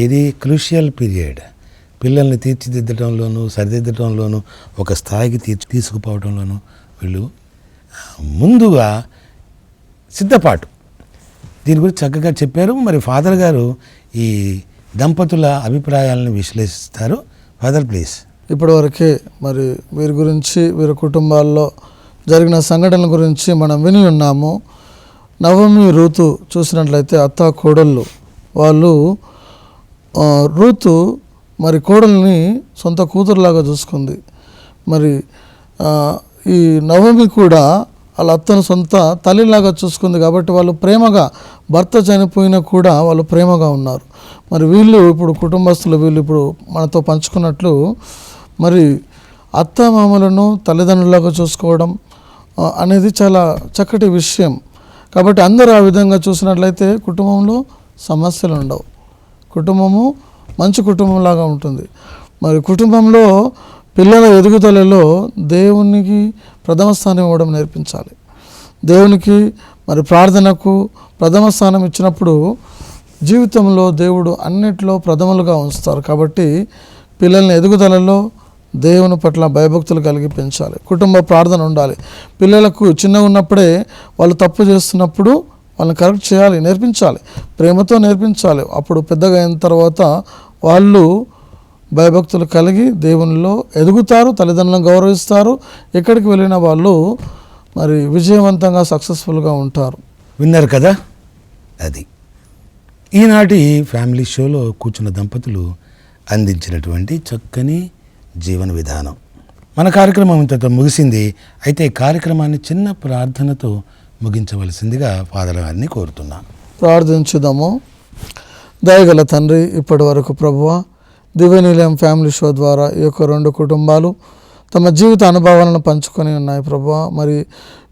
ఏది క్రూషియల్ పీరియడ్, పిల్లల్ని తీర్చిదిద్దడంలోనూ సరిదిద్దడంలోనూ ఒక స్థాయికి తీసుకుపోవడంలోనూ వీళ్ళు ముందుగా సిద్ధపాటు. దీని గురించి చక్కగా చెప్పారు. మరి ఫాదర్ గారు ఈ దంపతుల అభిప్రాయాలను విశ్లేషిస్తారు. Father please. ఇప్పటివరకే మరి వీరి గురించి, వీరి కుటుంబాల్లో జరిగిన సంఘటనల గురించి మనం విని ఉన్నాము. నవమి రూతు చూసినట్లయితే అత్త కోడళ్ళు వాళ్ళు, రూతు మరి కోడల్ని సొంత కూతురులాగా చూసుకుంది. మరి ఈ నవమి కూడా వాళ్ళ అత్తను సొంత తల్లిలాగా చూసుకుంది. కాబట్టి వాళ్ళు ప్రేమగా, భర్త చనిపోయినా కూడా వాళ్ళు ప్రేమగా ఉన్నారు. మరి వీళ్ళు ఇప్పుడు కుటుంబస్తులు, వీళ్ళు ఇప్పుడు మనతో పంచుకున్నట్లు మరి అత్త మామలను తల్లిదండ్రులాగా చూసుకోవడం అనేది చాలా చక్కటి విషయం. కాబట్టి అందరూ ఆ విధంగా చూసినట్లయితే కుటుంబంలో సమస్యలు ఉండవు, కుటుంబము మంచి కుటుంబంలాగా ఉంటుంది. మరి కుటుంబంలో పిల్లల ఎదుగుదలలో దేవునికి ప్రథమ స్థానం ఇవ్వడం నేర్పించాలి. దేవునికి మరి ప్రార్థనకు ప్రథమ స్థానం ఇచ్చినప్పుడు జీవితంలో దేవుడు అన్నిట్లో ప్రథమలుగా ఉంచుతారు. కాబట్టి పిల్లల్ని ఎదుగుదలలో దేవుని పట్ల భయభక్తులు కలిగి పెంచాలి. కుటుంబ ప్రార్థన ఉండాలి. పిల్లలకు చిన్నగా ఉన్నప్పుడే వాళ్ళు తప్పు చేస్తున్నప్పుడు వాళ్ళని కరెక్ట్ చేయాలి, నేర్పించాలి, ప్రేమతో నేర్పించాలి. అప్పుడు పెద్దగా అయిన తర్వాత వాళ్ళు భయభక్తులు కలిగి దేవునిలో ఎదుగుతారు, తల్లిదండ్రులను గౌరవిస్తారు. ఎక్కడికి వెళ్ళిన వాళ్ళు మరి విజయవంతంగా సక్సెస్ఫుల్గా ఉంటారు. విన్నారు కదా, అది ఈనాటి ఫ్యామిలీ షోలో కూర్చున్న దంపతులు అందించినటువంటి చక్కని జీవన విధానం. మన కార్యక్రమం ఇంతతో ముగిసింది. అయితే ఈ కార్యక్రమాన్ని చిన్న ప్రార్థనతో ముగించవలసిందిగా ఫాదర్ గారిని కోరుతున్నాను. ప్రార్థించుదాము. దయగల తండ్రి, ఇప్పటి వరకు ప్రభువా దివ్యనిలయం ఫ్యామిలీ షో ద్వారా ఈ యొక్క రెండు కుటుంబాలు తమ జీవిత అనుభవాలను పంచుకొని ఉన్నాయి ప్రభువా. మరి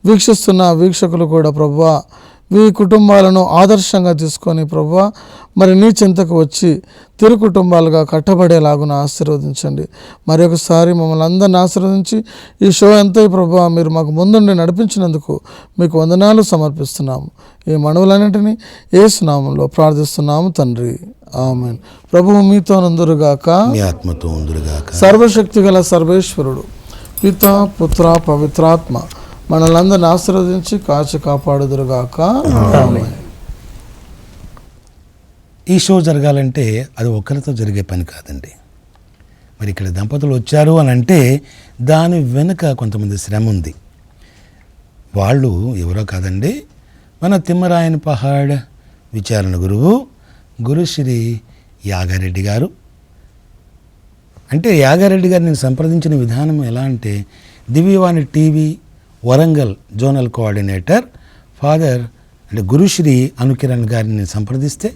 వీక్షిస్తున్న వీక్షకులు కూడా ప్రభువా ఈ కుటుంబాలను ఆదర్శంగా తీసుకొని ప్రభువా మరి నీ చెంతకు వచ్చి తిరు కుటుంబాలుగా కట్టబడేలాగున ఆశీర్వదించండి. మరి ఒకసారి మమ్మల్ని అందరిని ఆశీర్వదించి ఈ షో ఎంతో ప్రభువా మీరు మాకు ముందుండి నడిపించినందుకు మీకు వందనాలు సమర్పిస్తున్నాము. ఈ మనవులన్నింటినీ యేసు నామములో ప్రార్థిస్తున్నాము తండ్రి, ఆమేన్. ప్రభువు మీతో నందురుగాక, మీ ఆత్మతో ఉందురుగాక. సర్వశక్తి గల సర్వేశ్వరుడు పిత పుత్ర పవిత్రాత్మ మనలందరిని ఆశీర్వదించి కాచి కాపాడుదురుగాక, ఆమేన్. ఈ షో జరగాలంటే అది ఒకరితో జరిగే పని కాదండి. మరి ఇక్కడ దంపతులు వచ్చారు అని అంటే దాని వెనుక కొంతమంది శ్రమ ఉంది. వాళ్ళు ఎవరో కాదండి, మన తిమ్మరాయన్ పహాడ్ విచారణ గురువు గురుశ్రీ యాగారెడ్డి గారు. అంటే యాగారెడ్డి గారు నేను సంప్రదించిన విధానం ఎలా అంటే, Divyavani TV Warangal zonal coordinator father అంటే గురుశ్రీ అనుకిరణ్ గారిని నేను సంప్రదిస్తే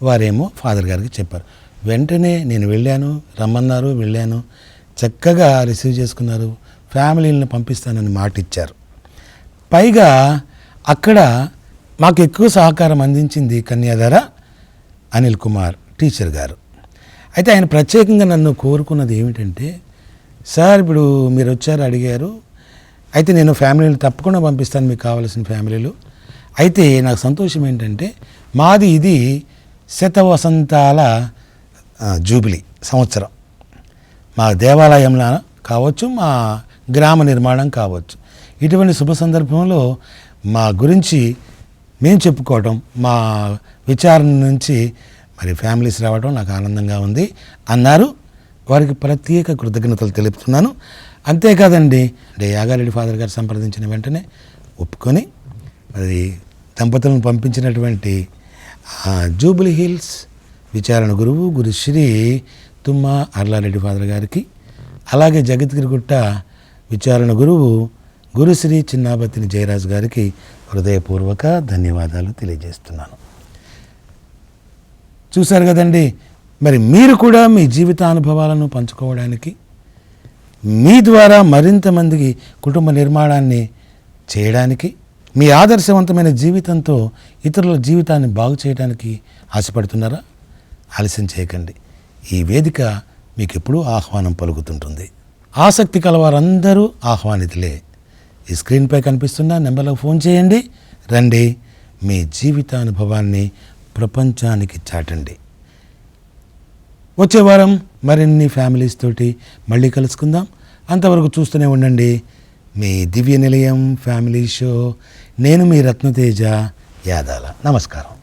వారేమో ఫాదర్ గారికి చెప్పారు. వెంటనే నేను వెళ్ళాను, రమ్మన్నారు, వెళ్ళాను, చక్కగా రిసీవ్ చేసుకున్నారు, ఫ్యామిలీని పంపిస్తానని మాట ఇచ్చారు. పైగా అక్కడ మాకు ఎక్కువ సహకారం అందించింది కన్యాధర అనిల్ కుమార్ టీచర్ గారు. అయితే ఆయన ప్రత్యేకంగా నన్ను కోరుకున్నది ఏమిటంటే, సార్ ఇప్పుడు మీరు వచ్చారు అడిగారు, అయితే నేను ఫ్యామిలీని తప్పకుండా పంపిస్తాను, మీకు కావాల్సిన ఫ్యామిలీలు. అయితే నాకు సంతోషం ఏంటంటే మాది ఇది శతవసంతాల జూబిలీ సంవత్సరం. మా దేవాలయంలో కావచ్చు, మా గ్రామ నిర్మాణం కావచ్చు, ఇటువంటి శుభ సందర్భంలో మా గురించి మేము చెప్పుకోవడం, మా విచారణ నుంచి మరి ఫ్యామిలీస్ రావడం నాకు ఆనందంగా ఉంది అన్నారు. వారికి ప్రత్యేక కృతజ్ఞతలు తెలుపుతున్నాను. అంతేకాదండి, అంటే యాగారెడ్డి ఫాదర్ గారు సంప్రదించిన వెంటనే ఒప్పుకొని మరి దంపతులను పంపించినటువంటి జూబిలీ హిల్స్ విచారణ గురువు గురుశ్రీ తుమ్మ అర్లారెడ్డి ఫాదర్ గారికి, అలాగే జగద్గిరిగుట్ట విచారణ గురువు గురుశ్రీ చిన్నాబత్తిని జయరాజు గారికి హృదయపూర్వక ధన్యవాదాలు తెలియజేస్తున్నాను. చూశారు కదండి, మరి మీరు కూడా మీ జీవితానుభవాలను పంచుకోవడానికి, మీ ద్వారా మరింత మందికి కుటుంబ నిర్మాణాన్ని చేయడానికి, మీ ఆదర్శవంతమైన జీవితంతో ఇతరుల జీవితాన్ని బాగు చేయడానికి ఆశపడుతున్నారా? ఆలస్యం చేయకండి. ఈ వేదిక మీకు ఎప్పుడూ ఆహ్వానం పలుకుతుంటుంది. ఆసక్తి కలవారందరూ ఆహ్వానితులే. ఈ స్క్రీన్పై కనిపిస్తున్న నెంబర్లకు ఫోన్ చేయండి. రండి, మీ జీవితానుభవాన్ని ప్రపంచానికి చాటండి. వచ్చే వారం మరిన్ని ఫ్యామిలీస్ తోటి మళ్ళీ కలుసుకుందాం. అంతవరకు చూస్తూనే ఉండండి మీ దివ్య నిలయం ఫ్యామిలీ షో. నేను మీ రత్నతేజ యాదాల. నమస్కారం.